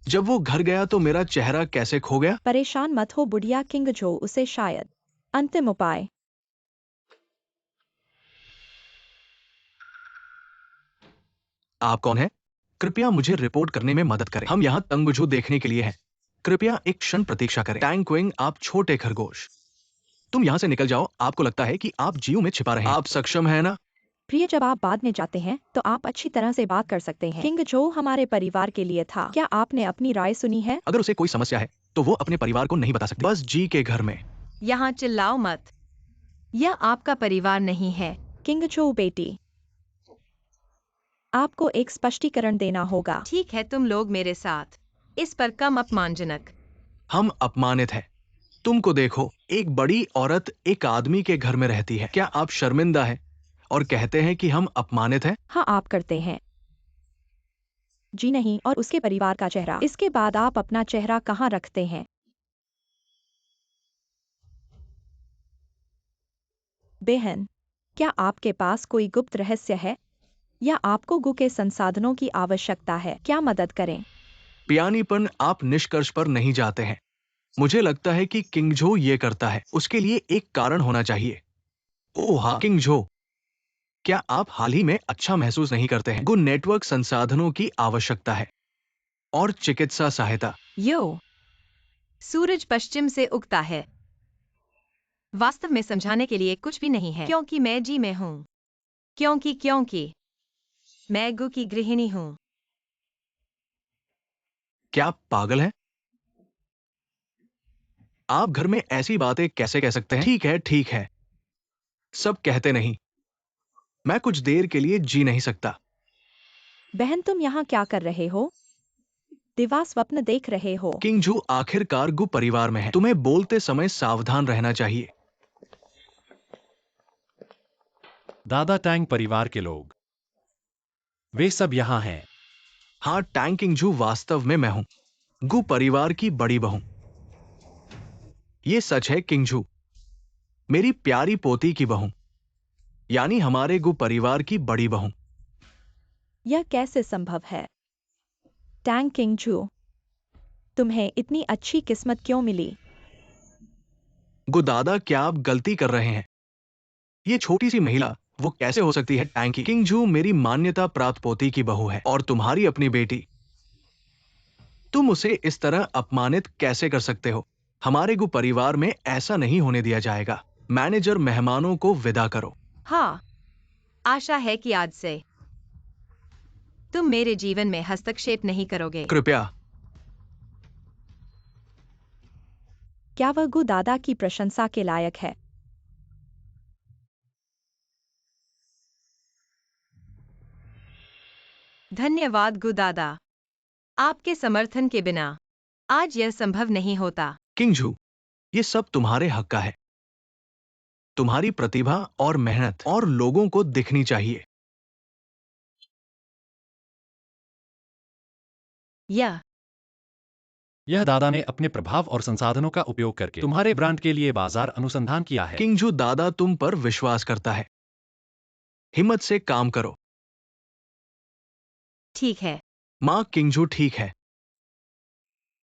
जब वो घर गया तो मेरा चेहरा कैसे खो गया? परेशान मत हो बुढ़िया किंगजो, उसे शायद अंतिम उपाय। आप कौन हैं? कृपया मुझे रिपोर्ट करने में मदद करें। हम यहाँ तंगुझू देखने के लिए हैं। कृपया एक क्षण प्रतीक्षा करें। टैंग क्विंग, आप छोटे खरगोश, तुम यहाँ से निकल जाओ। आपको लगता है कि आप जीव में छिपा रहे हैं। आप सक्षम हैं ना? प्रिय, जब आप बाद में जाते हैं तो आप अच्छी तरह से बात कर सकते हैं। किंग जो हमारे परिवार के लिए था। क्या आपने अपनी राय सुनी है? अगर उसे कोई समस्या है तो वो अपने परिवार को नहीं बता सकती। बस जी के घर में। यहाँ चिल्लाओ मत। यह आपका परिवार नहीं है। किंग जो बेटी, आपको एक स्पष्टीकरण देना होगा। ठीक है, तुम लोग मेरे साथ इस पर कम अपमानजनक। हम अपमानित हैं। तुमको देखो, एक बड़ी औरत एक आदमी के घर में रहती है। क्या आप शर्मिंदा हैं और कहते हैं कि हम अपमानित हैं? हाँ, आप करते हैं। जी नहीं, और उसके परिवार का चेहरा। इसके बाद आप अपना चेहरा कहाँ रखते हैं? बहन, क्या आपके पास कोई गुप्त रहस्य है या आपको गु के संसाधनों की आवश्यकता है? क्या मदद करें? पियानीपन, आप निष्कर्ष पर नहीं जाते हैं। मुझे लगता है कि किंगझो ये करता है, उसके लिए एक कारण होना चाहिए। ओह हाँ, किंगझो, क्या आप हाल ही में अच्छा महसूस नहीं करते हैं? गु नेटवर्क संसाधनों की आवश्यकता है और चिकित्सा सहायता। यो, सूरज पश्चिम से उगता है। वास्तव में समझाने के लिए कुछ भी नहीं है, क्योंकि मैं जी में हूँ। क्योंकि मैं गु की गृहिणी हूँ। क्या आप पागल हैं? आप घर में ऐसी बातें कैसे कह सकते हैं? ठीक है, सब कहते नहीं। मैं कुछ देर के लिए जी नहीं सकता। बहन, तुम यहाँ क्या कर रहे हो? दिवा स्वप्न देख रहे हो? किंगझू आखिरकार गु परिवार में है। तुम्हें बोलते समय सावधान रहना चाहिए। दादा टैंग परिवार के लोग, वे सब यहाँ हैं। हाँ, टैंग किंगझू, वास्तव में मैं हूं गु परिवार की बड़ी बहू। ये सच है किंगझू, मेरी प्यारी पोती की बहू, यानी हमारे गु परिवार की बड़ी बहू। यह कैसे संभव है? टैंग किंगजू, तुम्हें इतनी अच्छी किस्मत क्यों मिली? गु दादा, क्या आप गलती कर रहे हैं? ये छोटी सी महिला वो कैसे हो सकती है? टैंग की किंगझू मेरी मान्यता प्राप्त पोती की बहू है और तुम्हारी अपनी बेटी। तुम उसे इस तरह अपमानित कैसे कर सकते हो? हमारे गु परिवार में ऐसा नहीं होने दिया जाएगा। मैनेजर, मेहमानों को विदा करो। हाँ, आशा है कि आज से तुम मेरे जीवन में हस्तक्षेप नहीं करोगे। कृपया। क्या वह गु दादा की प्रशंसा के लायक है? धन्यवाद गु दादा, आपके समर्थन के बिना आज यह संभव नहीं होता। किंगझू, ये सब तुम्हारे हक का है। तुम्हारी प्रतिभा और मेहनत और लोगों को दिखनी चाहिए। यह दादा ने अपने प्रभाव और संसाधनों का उपयोग करके तुम्हारे ब्रांड के लिए बाजार अनुसंधान किया है। किंगझू दादा तुम पर विश्वास करता है। हिम्मत से काम करो। ठीक है। माँ किंगझू, ठीक है।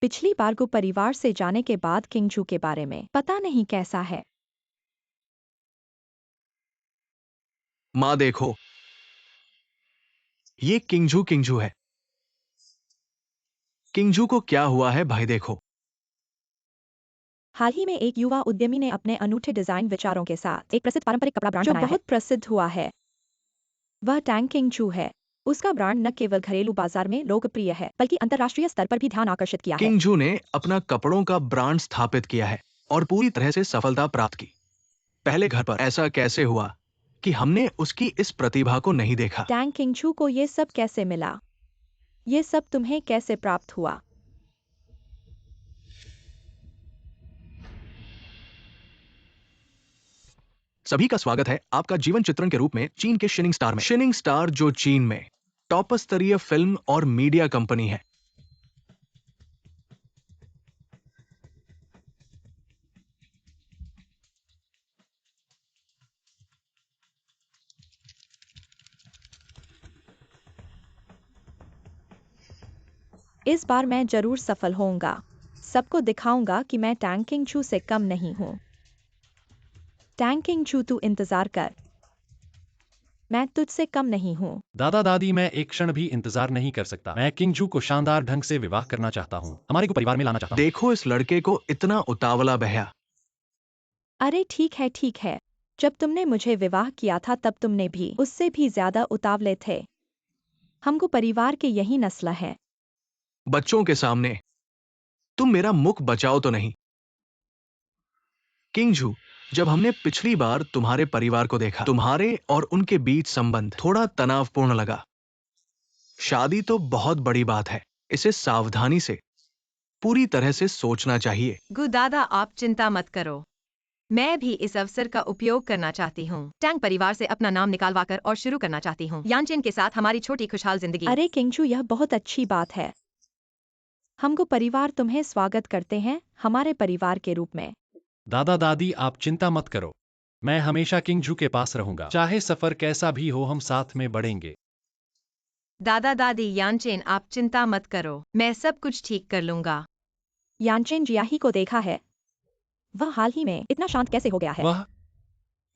पिछली बार गु परिवार से जाने के बाद किंगजू के बारे में पता नहीं कैसा है। माँ देखो, ये किंगझू है। किंगझू को क्या हुआ है भाई? देखो, हाल ही में एक युवा उद्यमी ने अपने अनूठे डिजाइन विचारों के साथ एक प्रसिद्ध पारंपरिक कपड़ा ब्रांड बनाया है, जो बहुत प्रसिद्ध हुआ है। वह टैंग किंगजू है। उसका ब्रांड न केवल घरेलू बाजार में लोकप्रिय है, बल्कि अंतर्राष्ट्रीय स्तर पर भी ध्यान आकर्षित किया है। किंगझू ने अपना कपड़ों का ब्रांड स्थापित किया है और पूरी तरह से सफलता प्राप्त की। पहले घर पर ऐसा कैसे हुआ कि हमने उसकी इस प्रतिभा को नहीं देखा? टैंग किंगजू को ये सब कैसे मिला? ये सब तुम्हें कैसे प्राप्त हुआ? सभी का स्वागत है आपका जीवन चित्रण के रूप में चीन के शिनिंग स्टार में। शिनिंग स्टार, जो चीन में टॉप स्तरीय फिल्म और मीडिया कंपनी है। इस बार मैं जरूर सफल होऊंगा। सबको दिखाऊंगा कि मैं टैंग किंगजू से कम नहीं हूं। टैंग किंगजू, तू इंतजार कर। मैं तुझसे कम नहीं हूँ। दादा दादी, मैं एक क्षण भी इंतजार नहीं कर सकता। मैं किंग जू को शानदार ढंग से विवाह करना चाहता हूँ, हमारे को परिवार में लाना चाहता हूँ। देखो इस लड़के को, इतना उतावला बहया। अरे ठीक है ठीक है, जब तुमने मुझे विवाह किया था तब तुमने भी उससे भी ज्यादा उतावले थे। हमको परिवार के यही नस्ल है। बच्चों के सामने तुम मेरा मुख बचाओ तो नहीं। किंग जू, जब हमने पिछली बार तुम्हारे परिवार को देखा, तुम्हारे और उनके बीच संबंध थोड़ा तनावपूर्ण लगा। शादी तो बहुत बड़ी बात है, इसे सावधानी से, पूरी तरह से सोचना चाहिए। दादा, आप चिंता मत करो। मैं भी इस अवसर का उपयोग करना चाहती हूँ। टैंग परिवार से अपना नाम निकालवाकर और शुरू करना चाहती हूँ यानचेन के साथ हमारी छोटी खुशहाल जिंदगी। अरे किंगजू, यह बहुत अच्छी बात है। हमको परिवार तुम्हें स्वागत करते हैं हमारे परिवार के रूप में। दादा दादी, आप चिंता मत करो, मैं हमेशा किंग जू के पास रहूंगा। चाहे सफर कैसा भी हो, हम साथ में बढ़ेंगे। दादा दादी, यानचेन आप चिंता मत करो, मैं सब कुछ ठीक कर लूंगा। यानचेन जियाही को देखा है, वह हाल ही में इतना शांत कैसे हो गया है? वह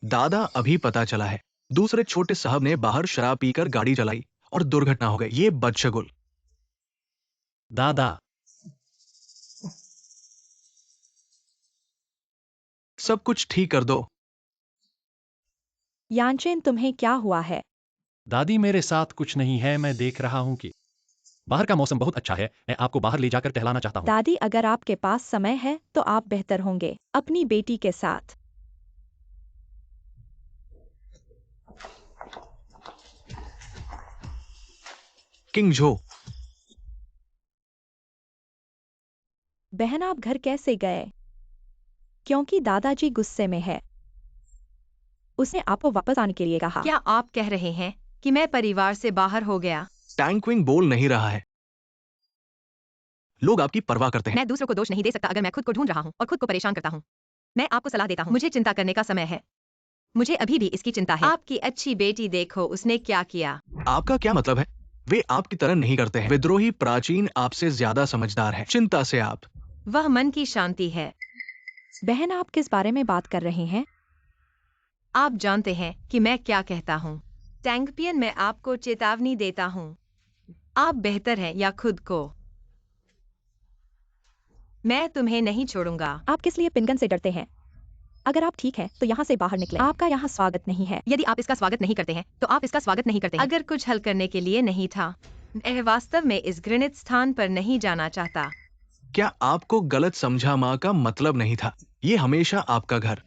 दादा, अभी पता चला है, दूसरे छोटे साहब ने बाहर शराब पीकर गाड़ी चलाई और दुर्घटना हो गई। ये बदशगुल। दादा, सब कुछ ठीक कर दो। यानचेन, तुम्हें क्या हुआ है? दादी, मेरे साथ कुछ नहीं है। मैं देख रहा हूँ कि बाहर का मौसम बहुत अच्छा है। मैं आपको बाहर ले जाकर टहलाना चाहता हूँ। दादी, अगर आपके पास समय है तो आप बेहतर होंगे अपनी बेटी के साथ। किंग जो, बहन, आप घर कैसे गए? क्योंकि दादाजी गुस्से में है। उसने आपको वापस आने के लिए कहा। क्या आप कह रहे हैं कि मैं परिवार से बाहर हो गया? टैंकविंग बोल नहीं रहा है। लोग आपकी परवाह करते हैं। मैं दूसरों को दोष नहीं दे सकता अगर मैं खुद को ढूंढ रहा हूँ और खुद को परेशान करता हूँ। मैं आपको सलाह देता हूँ, मुझे चिंता करने का समय है। मुझे अभी भी इसकी चिंता है। आपकी अच्छी बेटी देखो, उसने क्या किया। आपका क्या मतलब है? वे आपकी तरह नहीं करते हैं। विद्रोही प्राचीन आपसे ज्यादा समझदार है। चिंता से आप। वह मन की शांति है। बहन, आप किस बारे में बात कर रहे हैं? आप जानते हैं कि मैं क्या कहता हूँ। टैंगपियन, मैं आपको चेतावनी देता हूँ, आप बेहतर हैं या खुद को। मैं तुम्हें नहीं छोड़ूंगा। आप किस लिए पिनगन से डरते हैं? अगर आप ठीक हैं तो यहाँ से बाहर निकलें। आपका यहाँ स्वागत नहीं है। यदि आप इसका स्वागत नहीं करते हैं तो आप इसका स्वागत नहीं करते हैं। अगर कुछ हल करने के लिए नहीं था, मैं वास्तव में इस घृणित स्थान पर नहीं जाना चाहता। क्या आपको गलत समझा? माँ का मतलब नहीं था। ये हमेशा आपका घर।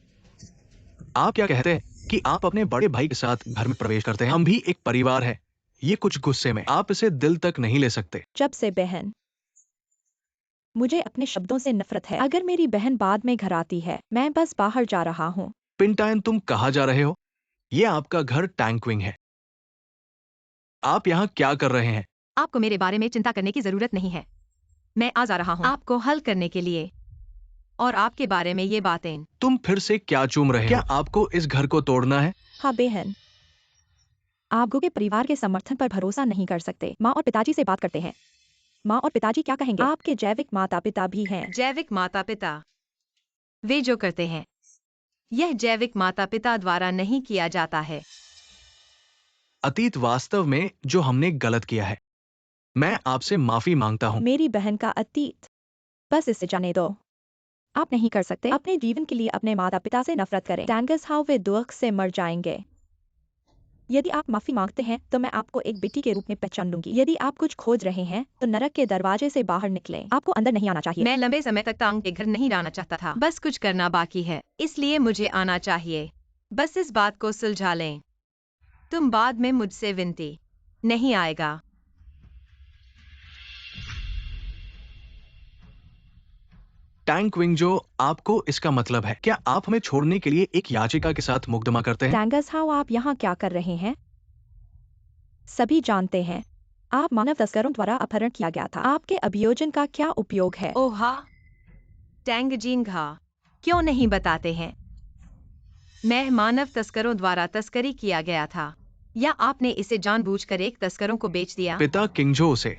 आप क्या कहते हैं कि आप अपने बड़े भाई के साथ घर में प्रवेश करते हैं? हम भी एक परिवार है। ये कुछ गुस्से में, आप इसे दिल तक नहीं ले सकते। जब से बहन, मुझे अपने शब्दों से नफरत है। अगर मेरी बहन बाद में घर आती है, मैं बस बाहर जा रहा हूँ। पिंटायन, तुम कहाँ जा रहे हो? ये आपका घर टैंकविंग है। आप यहाँ क्या कर रहे हैं? आपको मेरे बारे में चिंता करने की जरूरत नहीं है। मैं आ जा रहा हूँ आपको हल करने के लिए, और आपके बारे में ये बातें। तुम फिर से क्या चूम रहे हो? क्या आपको इस घर को तोड़ना है? हाँ बहन, आप गो के परिवार के समर्थन पर भरोसा नहीं कर सकते। माँ और पिताजी से बात करते हैं। माँ और पिताजी क्या कहेंगे? आपके जैविक माता पिता भी हैं। जैविक माता पिता, वे जो करते हैं, यह जैविक माता पिता द्वारा नहीं किया जाता है। अतीत वास्तव में जो हमने गलत किया है, मैं आपसे माफी मांगता हूँ। मेरी बहन का अतीत, बस इसे जाने दो। आप नहीं कर सकते। अपने जीवन के लिए अपने माता पिता से नफरत करें। टैंगस हाउ वे दुख से मर जाएंगे। यदि आप माफी मांगते हैं तो मैं आपको एक बेटी के रूप में पहचान लूंगी। यदि आप कुछ खोज रहे हैं तो नरक के दरवाजे से बाहर निकलें। आपको अंदर नहीं आना चाहिए। मैं लंबे समय तक तांग के घर नहीं जाना चाहता था। बस कुछ करना बाकी है, इसलिए मुझे आना चाहिए। बस इस बात को सुलझा लें। तुम बाद में मुझसे विनती नहीं आएगा। टैंकविंग जो, आपको इसका मतलब है, क्या आप हमें छोड़ने के लिए एक याचिका के साथ मुकदमा करते हैं? टैंगस हाउ, आप यहाँ क्या कर रहे हैं? सभी जानते हैं आप मानव तस्करों द्वारा अपहरण किया गया था। आपके अभियोजन का क्या उपयोग है? ओहा, टैंगजिंघा, क्यों नहीं बताते हैं? मैं मानव तस्करों द्वारा तस्करी किया गया था, या आपने इसे जानबूझकर एक तस्करों को बेच दिया? पिता किंगजो से,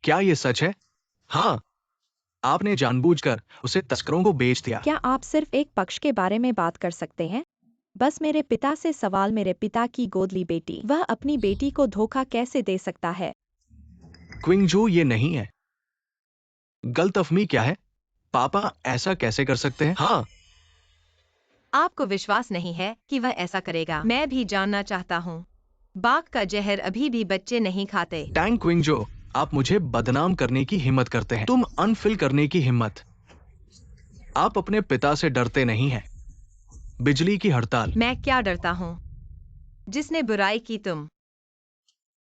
क्या ये सच है? हाँ, आपने जानबूझकर उसे तस्करों को बेच दिया। क्या आप सिर्फ एक पक्ष के बारे में बात कर सकते हैं? बस मेरे पिता से सवाल। मेरे पिता की गोद ली बेटी, वह अपनी बेटी को धोखा कैसे दे सकता है? क्विंगजू, ये नहीं है। गलतफहमी क्या है? पापा ऐसा कैसे कर सकते हैं? हाँ, आपको विश्वास नहीं है कि वह ऐसा करेगा। मैं भी जानना चाहता हूँ। बाघ का जहर अभी भी बच्चे नहीं खाते। टैंग क्विंगजो, आप मुझे बदनाम करने की हिम्मत करते हैं। तुम अनफिल करने की हिम्मत। आप अपने पिता से डरते नहीं हैं। बिजली की हड़ताल। मैं क्या डरता हूँ? जिसने बुराई की तुम।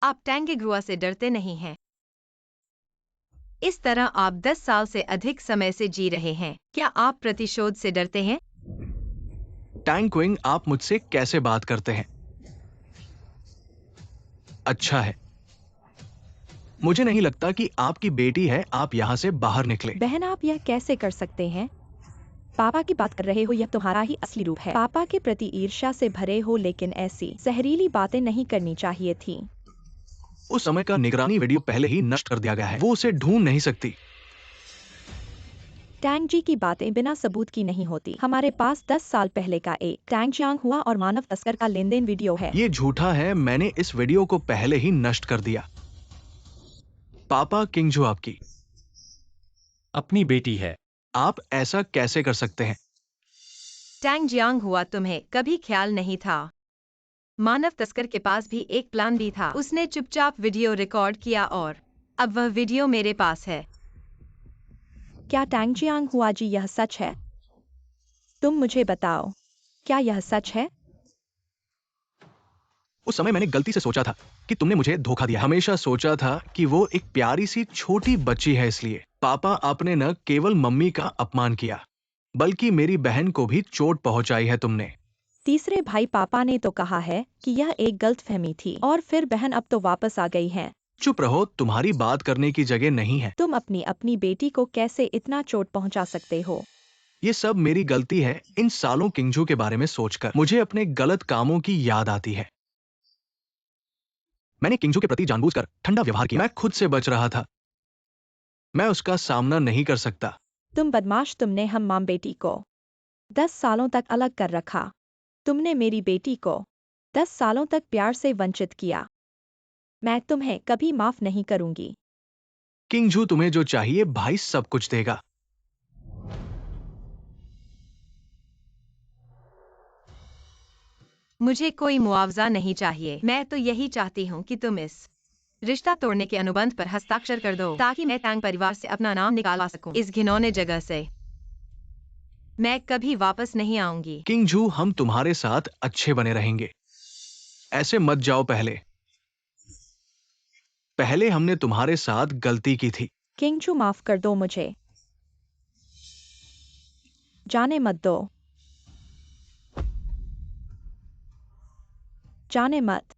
आप टैंगेगुआ से डरते नहीं हैं। इस तरह आप 10 साल से अधिक समय से जी रहे हैं। क्या आप प्रतिशोध से डरते हैं? टैंग क्विंग, आप मुझसे कैसे बात करते हैं? अच्छा है। मुझे नहीं लगता कि आपकी बेटी है। आप यहाँ से बाहर निकले। बहन, आप यह कैसे कर सकते हैं? पापा की बात कर रहे हो, यह तुम्हारा ही असली रूप है। पापा के प्रति ईर्ष्या से भरे हो, लेकिन ऐसी जहरीली बातें नहीं करनी चाहिए थी। उस समय का निगरानी वीडियो पहले ही नष्ट कर दिया गया है। वो उसे ढूंढ नहीं सकती। टैंग जी की बातें बिना सबूत की नहीं होती। हमारे पास 10 साल पहले का एक टैंग चांग हुआ और मानव तस्कर का लेन देन वीडियो है। ये झूठा है। मैंने इस वीडियो को पहले ही नष्ट कर दिया। पापा किंगजू आपकी। अपनी बेटी है। आप ऐसा कैसे कर सकते हैं? टैंग जियांग हुआ, तुम्हें कभी ख्याल नहीं था? मानव तस्कर के पास भी एक प्लान भी था। उसने चुपचाप वीडियो रिकॉर्ड किया और अब वह वीडियो मेरे पास है। क्या टैंग जियांग हुआ जी यह सच है? तुम मुझे बताओ, क्या यह सच है? उस समय मैंने गलती से सोचा था कि तुमने मुझे धोखा दिया। हमेशा सोचा था कि वो एक प्यारी सी छोटी बच्ची है। इसलिए पापा, आपने न केवल मम्मी का अपमान किया, बल्कि मेरी बहन को भी चोट पहुंचाई है तुमने। तीसरे भाई पापा ने तो कहा है कि यह एक गलतफहमी थी, और फिर बहन अब तो वापस आ गई है। चुप रहो, तुम्हारी बात करने की जगह नहीं है। तुम अपनी अपनी बेटी को कैसे इतना चोट पहुंचा सकते हो? ये सब मेरी गलती है। इन सालों किंगजू के बारे में सोचकर मुझे अपने गलत कामों की याद आती है। मैंने किंगजू के प्रति जानबूझकर ठंडा व्यवहार किया। मैं खुद से बच रहा था। मैं उसका सामना नहीं कर सकता। तुम बदमाश, तुमने हम मां बेटी को 10 सालों तक अलग कर रखा। तुमने मेरी बेटी को 10 सालों तक प्यार से वंचित किया। मैं तुम्हें कभी माफ नहीं करूंगी। किंगजू, तुम्हें जो चाहिए भाई सब कुछ देगा। मुझे कोई मुआवजा नहीं चाहिए। मैं तो यही चाहती हूँ कि तुम इस रिश्ता तोड़ने के अनुबंध पर हस्ताक्षर कर दो, ताकि मैं टैंग परिवार से अपना नाम निकालवा सकूं। इस घिनौने जगह से मैं कभी वापस नहीं आऊंगी। किंगजू, हम तुम्हारे साथ अच्छे बने रहेंगे। ऐसे मत जाओ। पहले हमने तुम्हारे साथ गलती की थी। किंगचू, माफ कर दो मुझे। जाने मत दो। जाने मत।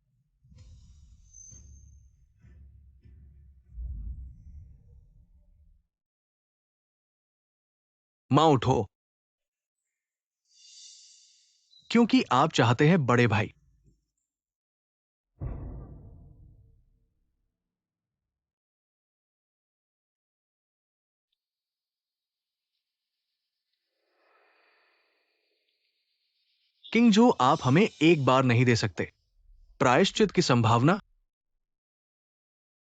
मां उठो, क्योंकि आप चाहते हैं बड़े भाई। किंगजू, आप हमें एक बार नहीं दे सकते। प्रायश्चित की संभावना।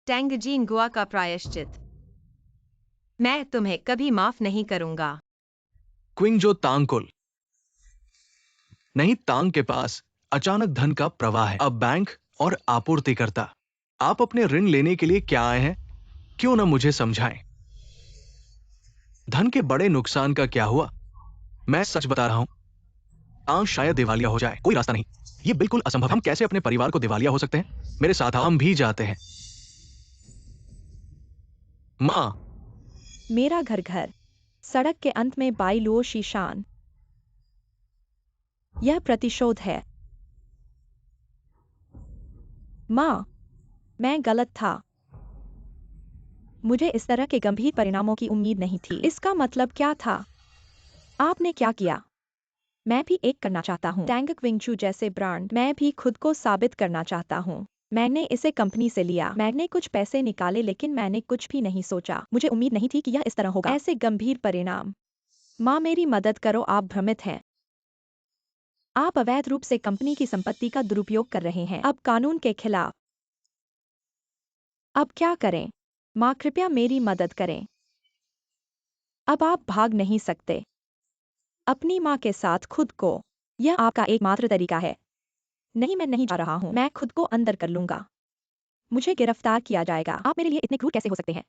टैंगजीन गुआ का प्रायश्चित मैं तुम्हें कभी माफ नहीं करूंगा। क्विंगजो तांगकुल। नहीं, तांग के पास अचानक धन का प्रवाह है। अब बैंक और आपूर्तिकर्ता। आप अपने ऋण लेने के लिए क्या आए हैं? क्यों ना मुझे समझाएं। धन के बड़े नुकसान का क्या हुआ? मैं सच बता रहा हूं, तांग शायद दिवालिया हो जाए। कोई रास्ता नहीं। ये बिल्कुल असंभव। हम कैसे अपने परिवार को दिवालिया हो सकते हैं? मेरे साथ आओ, हम भी जाते हैं। मां, मेरा घर सड़क के अंत में बाई लुओ शीशान। यह प्रतिशोध है। माँ, मैं गलत था। मुझे इस तरह के गंभीर परिणामों की उम्मीद नहीं थी। इसका मतलब क्या था? आपने क्या किया? मैं भी एक करना चाहता हूँ। टैंग क्विंगचू जैसे ब्रांड, मैं भी खुद को साबित करना चाहता हूँ। मैंने इसे कंपनी से लिया। मैंने कुछ पैसे निकाले, लेकिन मैंने कुछ भी नहीं सोचा। मुझे उम्मीद नहीं थी कि यह इस तरह होगा। ऐसे गंभीर परिणाम। माँ, मेरी मदद करो, आप भ्रमित हैं। आप अवैध रूप से कंपनी की संपत्ति का दुरुपयोग कर रहे हैं, अब कानून के खिलाफ। अब क्या करें? माँ, कृपया मेरी मदद करें। अब आप भाग नहीं सकते अपनी माँ के साथ खुद को। यह आपका एकमात्र तरीका है। नहीं, मैं नहीं जा रहा हूँ, मैं खुद को अंदर कर लूंगा। मुझे गिरफ्तार किया जाएगा। आप मेरे लिए इतने क्रूर कैसे हो सकते हैं?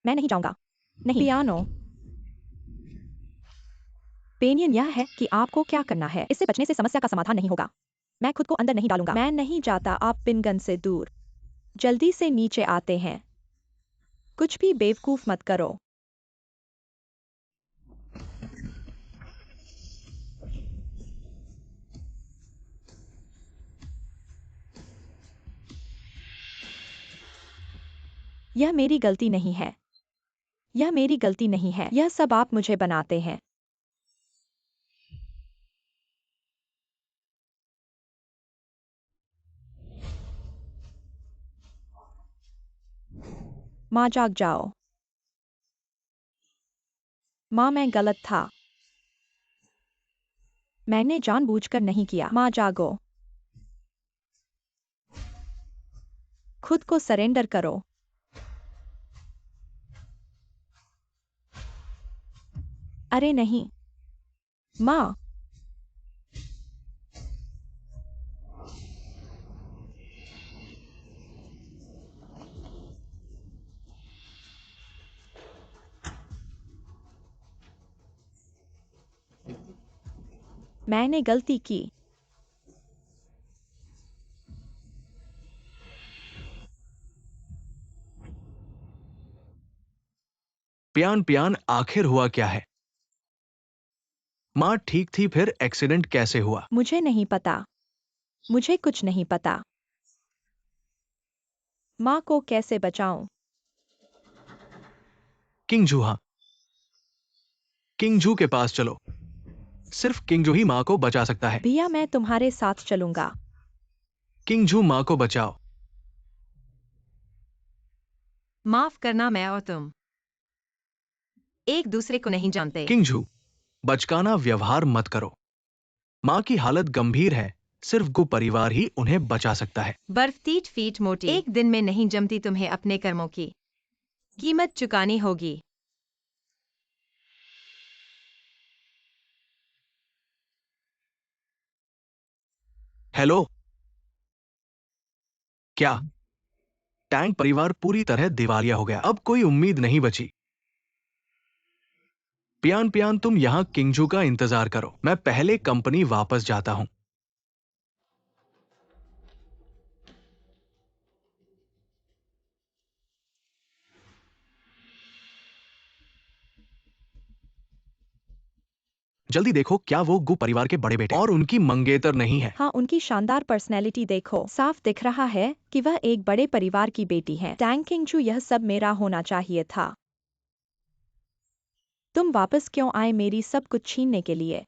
मैं नहीं जाऊंगा। नहीं। पियानो। पेनियन, यह है कि आपको क्या करना है। इससे बचने से समस्या का समाधान नहीं होगा। मैं खुद को अंदर नहीं डालूंगा। मैं नहीं जाता। आप पिनगन से दूर जल्दी से नीचे आते हैं। कुछ भी बेवकूफ मत करो। यह मेरी गलती नहीं है। यह मेरी गलती नहीं है। यह सब आप मुझे बनाते हैं। माँ, जाग जाओ। माँ, मैं गलत था। मैंने जानबूझकर नहीं किया। माँ, जागो। खुद को सरेंडर करो। अरे नहीं। माँ। मैंने गलती की। पियान पियान, आखिर हुआ क्या है? माँ ठीक थी, फिर एक्सीडेंट कैसे हुआ? मुझे नहीं पता। मुझे कुछ नहीं पता। माँ को कैसे बचाऊं? किंगजू, हाँ, किंगजू के पास चलो। सिर्फ किंगजू ही माँ को बचा सकता है। भैया, मैं तुम्हारे साथ चलूंगा। किंगजू, माँ को बचाओ। माफ करना, मैं और तुम एक दूसरे को नहीं जानते। किंगजू, बचकाना व्यवहार मत करो। माँ की हालत गंभीर है, सिर्फ गु परिवार ही उन्हें बचा सकता है। बर्फ 30 फीट मोटी एक दिन में नहीं जमती। तुम्हें अपने कर्मों की कीमत चुकानी होगी। हेलो, क्या? टैंक परिवार पूरी तरह दिवालिया हो गया। अब कोई उम्मीद नहीं बची। पियान पियान, तुम यहां किंगजू का इंतजार करो, मैं पहले कंपनी वापस जाता हूं। जल्दी देखो, क्या वो गु परिवार के बड़े बेटे और उनकी मंगेतर नहीं है? हाँ, उनकी शानदार पर्सनैलिटी देखो। साफ दिख रहा है कि वह एक बड़े परिवार की बेटी है। टैंग किंगचू, यह सब मेरा होना चाहिए था। तुम वापस क्यों आए मेरी सब कुछ छीनने के लिए?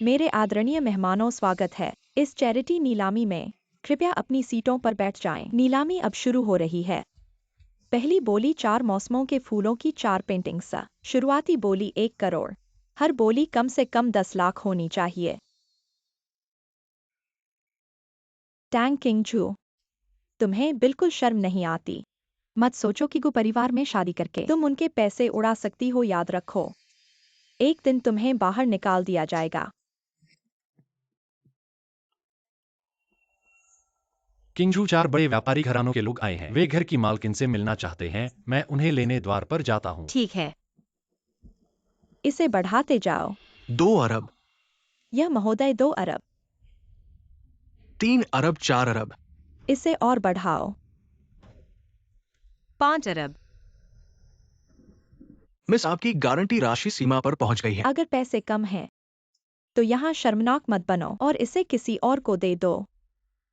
मेरे आदरणीय मेहमानों, स्वागत है इस चैरिटी नीलामी में। कृपया अपनी सीटों पर बैठ जाएं। नीलामी अब शुरू हो रही है। पहली बोली 4 मौसमों के फूलों की 4 पेंटिंग्स। शुरुआती बोली 1 करोड़। हर बोली कम से कम 10 लाख होनी चाहिए। टैंग किंगचू, तुम्हें बिल्कुल शर्म नहीं आती? मत सोचो कि गु परिवार में शादी करके तुम उनके पैसे उड़ा सकती हो। याद रखो, एक दिन तुम्हें बाहर निकाल दिया जाएगा। किंगजू, 4 बड़े व्यापारी घरानों के लोग आए हैं। वे घर की मालकिन से मिलना चाहते हैं। मैं उन्हें लेने द्वार पर जाता हूँ। ठीक है। इसे बढ़ाते जाओ। 2 अरब, यह महोदय 2 अरब। 3 अरब, 4 अरब। इसे और बढ़ाओ। 5 अरब। मिस, आपकी गारंटी राशि सीमा पर पहुंच गई है। अगर पैसे कम हैं, तो यहाँ शर्मनाक मत बनो और इसे किसी और को दे दो।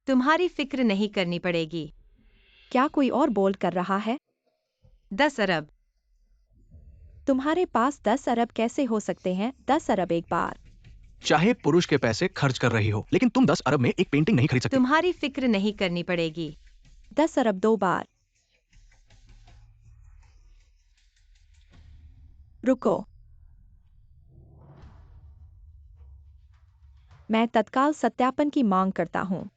तुम्हारी फिक्र नहीं करनी पड़ेगी। क्या कोई और बोल कर रहा है? 10 अरब। तुम्हारे पास 10 अरब कैसे हो सकते हैं? 10 अरब एक बार। चाहे पुरुष के पैसे खर्च कर रही हो, लेकिन तुम 10 अरब में एक पेंटिंग नहीं खरीद सकती। तुम्हारी फिक्र नहीं करनी पड़ेगी। 10 अरब 2 बार। रुको। मैं तत्काल सत्यापन की मांग करता हूँ।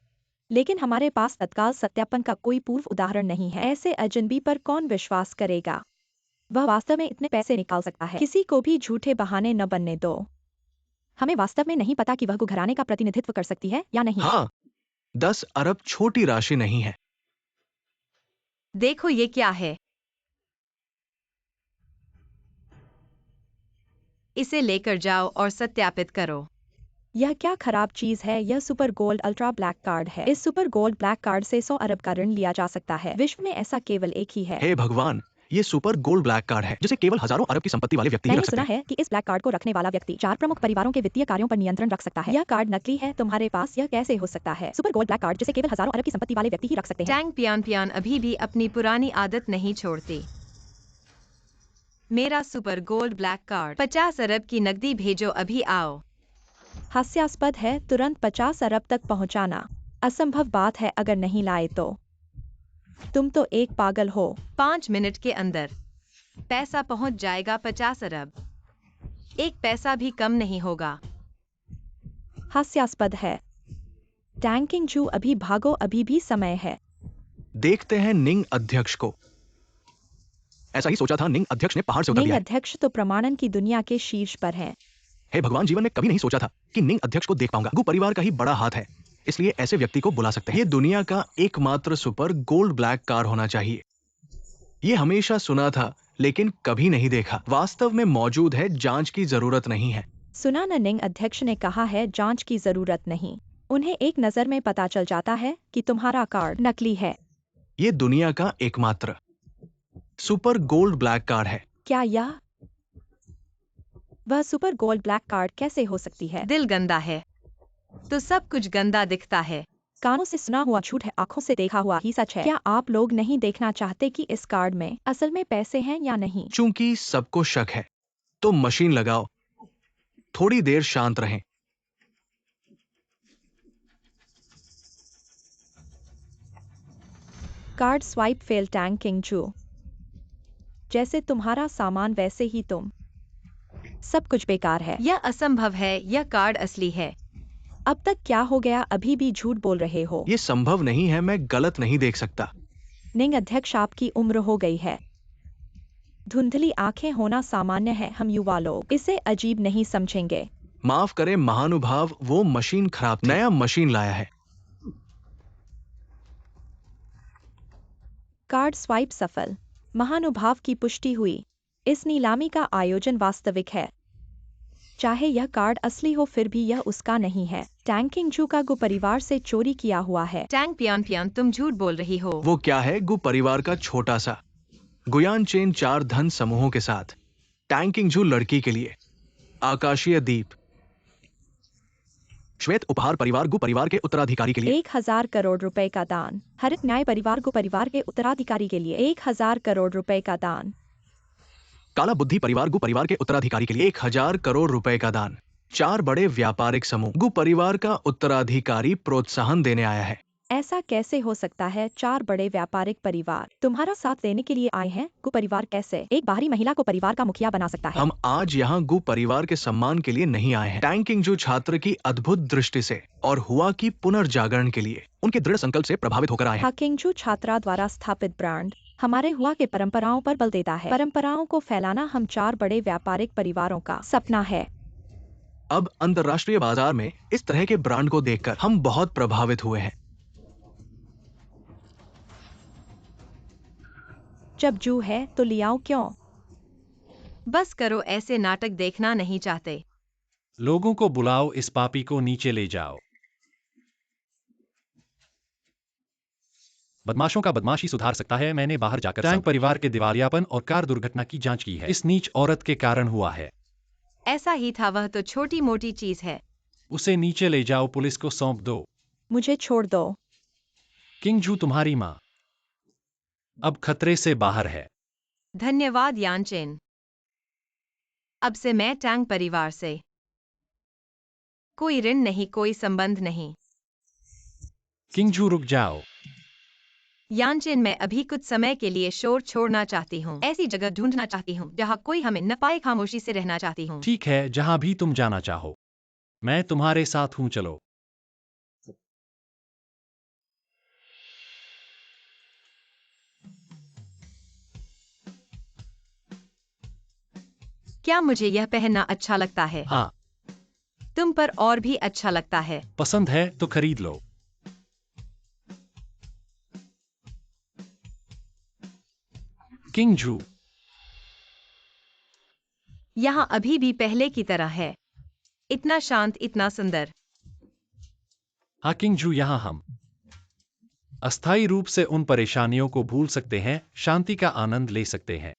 लेकिन हमारे पास तत्काल सत्यापन का कोई पूर्व उदाहरण नहीं है। ऐसे अजनबी पर कौन विश्वास करेगा? वह वास्तव में इतने पैसे निकाल सकता है। किसी को भी झूठे बहाने न बनने दो। हमें वास्तव में नहीं पता कि वह घराने का प्रतिनिधित्व कर सकती है या नहीं। हाँ, 10 अरब छोटी राशि नहीं है। देखो ये क्या है। इसे लेकर जाओ और सत्यापित करो। यह क्या खराब चीज है? यह super gold ultra black card है। इस सुपर गोल्ड ब्लैक कार्ड से 100 अरब का ऋण लिया जा सकता है। विश्व में ऐसा केवल एक ही है। हे भगवान, ये सुपर गोल्ड ब्लैक कार्ड है जिसे केवल हजारों अरब की संपत्ति वाले व्यक्ति ही मैंने रख सकते सुना हैं। है कि इस ब्लैक कार्ड को रखने वाला व्यक्ति 4 प्रमुख परिवारों के वित्तीय कार्यों पर नियंत्रण रख सकता है। यह कार्ड नकली है। तुम्हारे पास यह कैसे हो सकता है? सुपर गोल्ड ब्लैक कार्ड जिसे केवल हजारों अरब की संपत्ति वाले व्यक्ति ही रख सकते हैं। टैंग पियान पियान अभी भी अपनी पुरानी आदत नहीं छोड़ती। मेरा सुपर गोल्ड ब्लैक कार्ड 50 अरब की नकदी भेजो, अभी आओ। हास्यास्पद है, तुरंत 50 अरब तक पहुंचाना असंभव बात है अगर नहीं लाए तो। तुम तो एक पागल हो। 5 मिनट के अंदर पैसा पहुंच जाएगा। 50 अरब, एक पैसा भी कम नहीं होगा। हास्यास्पद है। टैंकिंग जू, अभी भागो, अभी भी समय है। देखते हैं निंग अध्यक्ष को। ऐसा ही सोचा था, निंग अध्यक्ष ने पहाड़ से उतर निंग लिया है। अध्यक्ष तो प्रमाणन की दुनिया के शीर्ष पर हैं। हे भगवान, जीवन में कभी नहीं सोचा था कि निंग अध्यक्ष को देख पाऊंगा। गु परिवार का ही बड़ा हाथ है, इसलिए ऐसे व्यक्ति को बुला सकते हैं। ये दुनिया का एकमात्र सुपर गोल्ड ब्लैक कार होना चाहिए। ये हमेशा सुना था लेकिन कभी नहीं देखा। वास्तव में मौजूद है, जांच की जरूरत नहीं है। सुना न, निंग अध्यक्ष ने कहा है जांच की जरूरत नहीं। उन्हें एक नजर में पता चल जाता है कि तुम्हारा कार्ड नकली है। ये दुनिया का एकमात्र सुपर गोल्ड ब्लैक कार है। क्या यह वह सुपर गोल्ड ब्लैक कार्ड कैसे हो सकती है? दिल गंदा है तो सब कुछ गंदा दिखता है। कानों से सुना हुआ झूठ है, आंखों से देखा हुआ ही सच है। क्या आप लोग नहीं देखना चाहते कि इस कार्ड में असल में पैसे हैं या नहीं? चूंकि सबको शक है तो मशीन लगाओ, थोड़ी देर शांत रहें। Card swipe fail. टैंकिंग जू, जैसे तुम्हारा सामान वैसे ही तुम। सब कुछ बेकार है। यह असंभव है, यह कार्ड असली है। अब तक क्या हो गया? अभी भी झूठ बोल रहे हो। ये संभव नहीं है, मैं गलत नहीं देख सकता। निंग अध्यक्ष, आपकी उम्र हो गई है। धुंधली आंखें होना सामान्य है। हम युवा लोग इसे अजीब नहीं समझेंगे। माफ करें महानुभाव, वो मशीन खराब थी। नया मशीन लाया है। कार्ड स्वाइप सफल। महानुभाव की पुष्टि हुई। इस नीलामी का आयोजन वास्तविक है। चाहे यह कार्ड असली हो फिर भी यह उसका नहीं है। टैंकिंग जू का गु परिवार से चोरी किया हुआ है। टैंग पियान पियान, तुम झूठ बोल रही हो। वो क्या है? गु परिवार का छोटा सा गुयान चेन 4 धन समूहों के साथ। टैंकिंग जू लड़की के लिए आकाशीय दीप। श्वेत उपहार परिवार गु परिवार के उत्तराधिकारी के लिए 1000 करोड़ रुपए का दान। हरित न्याय परिवार गु परिवार के उत्तराधिकारी के लिए 1000 करोड़ रुपए का दान। काला बुद्धि परिवार गु परिवार के उत्तराधिकारी के लिए 1000 करोड़ रुपए का दान। 4 बड़े व्यापारिक समूह गु परिवार का उत्तराधिकारी प्रोत्साहन देने आया है। ऐसा कैसे हो सकता है? 4 बड़े व्यापारिक परिवार तुम्हारा साथ देने के लिए आए हैं। गु परिवार कैसे एक बाहरी महिला को परिवार का मुखिया बना सकता है? हम आज यहाँ गु परिवार के सम्मान के लिए नहीं आए हैं। टैंकिंग जू छात्र की अद्भुत दृष्टि से और हुआ की पुनर्जागरण के लिए उनके दृढ़ संकल्प से प्रभावित होकर आए हैं। हाकिंगजू छात्रा द्वारा स्थापित ब्रांड हमारे हुआ के परंपराओं पर बल देता है। परंपराओं को फैलाना हम 4 बड़े व्यापारिक परिवारों का सपना है। अब अंतर्राष्ट्रीय बाजार में इस तरह के ब्रांड को देखकर हम बहुत प्रभावित हुए हैं। जब जू है तो लियाओ क्यों? बस करो, ऐसे नाटक देखना नहीं चाहते। लोगों को बुलाओ, इस पापी को नीचे ले जाओ। बदमाशों का बदमाशी सुधार सकता है। मैंने बाहर जाकर टैंक परिवार के दिवालियापन और कार दुर्घटना की जांच की है। इस नीच औरत के कारण हुआ है। ऐसा ही था, वह तो छोटी मोटी चीज है। उसे नीचे ले जाओ, पुलिस को सौंप दो। मुझे छोड़ दो। किंग जू तुम्हारी माँ अब खतरे से बाहर है। धन्यवाद यानचेन। अब से मैं टैंग परिवार से कोई ऋण नहीं, कोई संबंध नहीं। किंग जू रुक जाओ। यानचेन, मैं अभी कुछ समय के लिए शोर छोड़ना चाहती हूँ। ऐसी जगह ढूंढना चाहती हूँ जहाँ कोई हमें न पाए। खामोशी से रहना चाहती हूँ। ठीक है, जहां भी तुम जाना चाहो। मैं तुम्हारे साथ हूँ, चलो। क्या मुझे यह पहनना अच्छा लगता है? हाँ, तुम पर और भी अच्छा लगता है। पसंद है तो खरीद लो। किंग जू, यहाँ अभी भी पहले की तरह है। इतना शांत, इतना सुंदर। हाँ किंग जू, यहाँ हम अस्थायी रूप से उन परेशानियों को भूल सकते हैं, शांति का आनंद ले सकते हैं।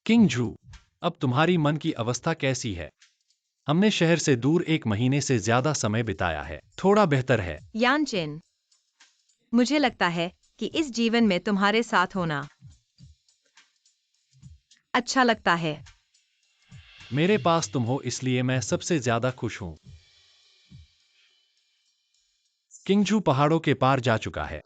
किंग जू, अब तुम्हारी मन की अवस्था कैसी है? हमने शहर से दूर 1 महीने से ज्यादा समय बिताया है। थोड़ा बेहतर है। यानचेन, मुझे लगता है कि इस जीवन में तुम्हारे साथ होना अच्छा लगता है। मेरे पास तुम हो, इसलिए मैं सबसे ज्यादा खुश हूं। किंग जू पहाड़ों के पार जा चुका है।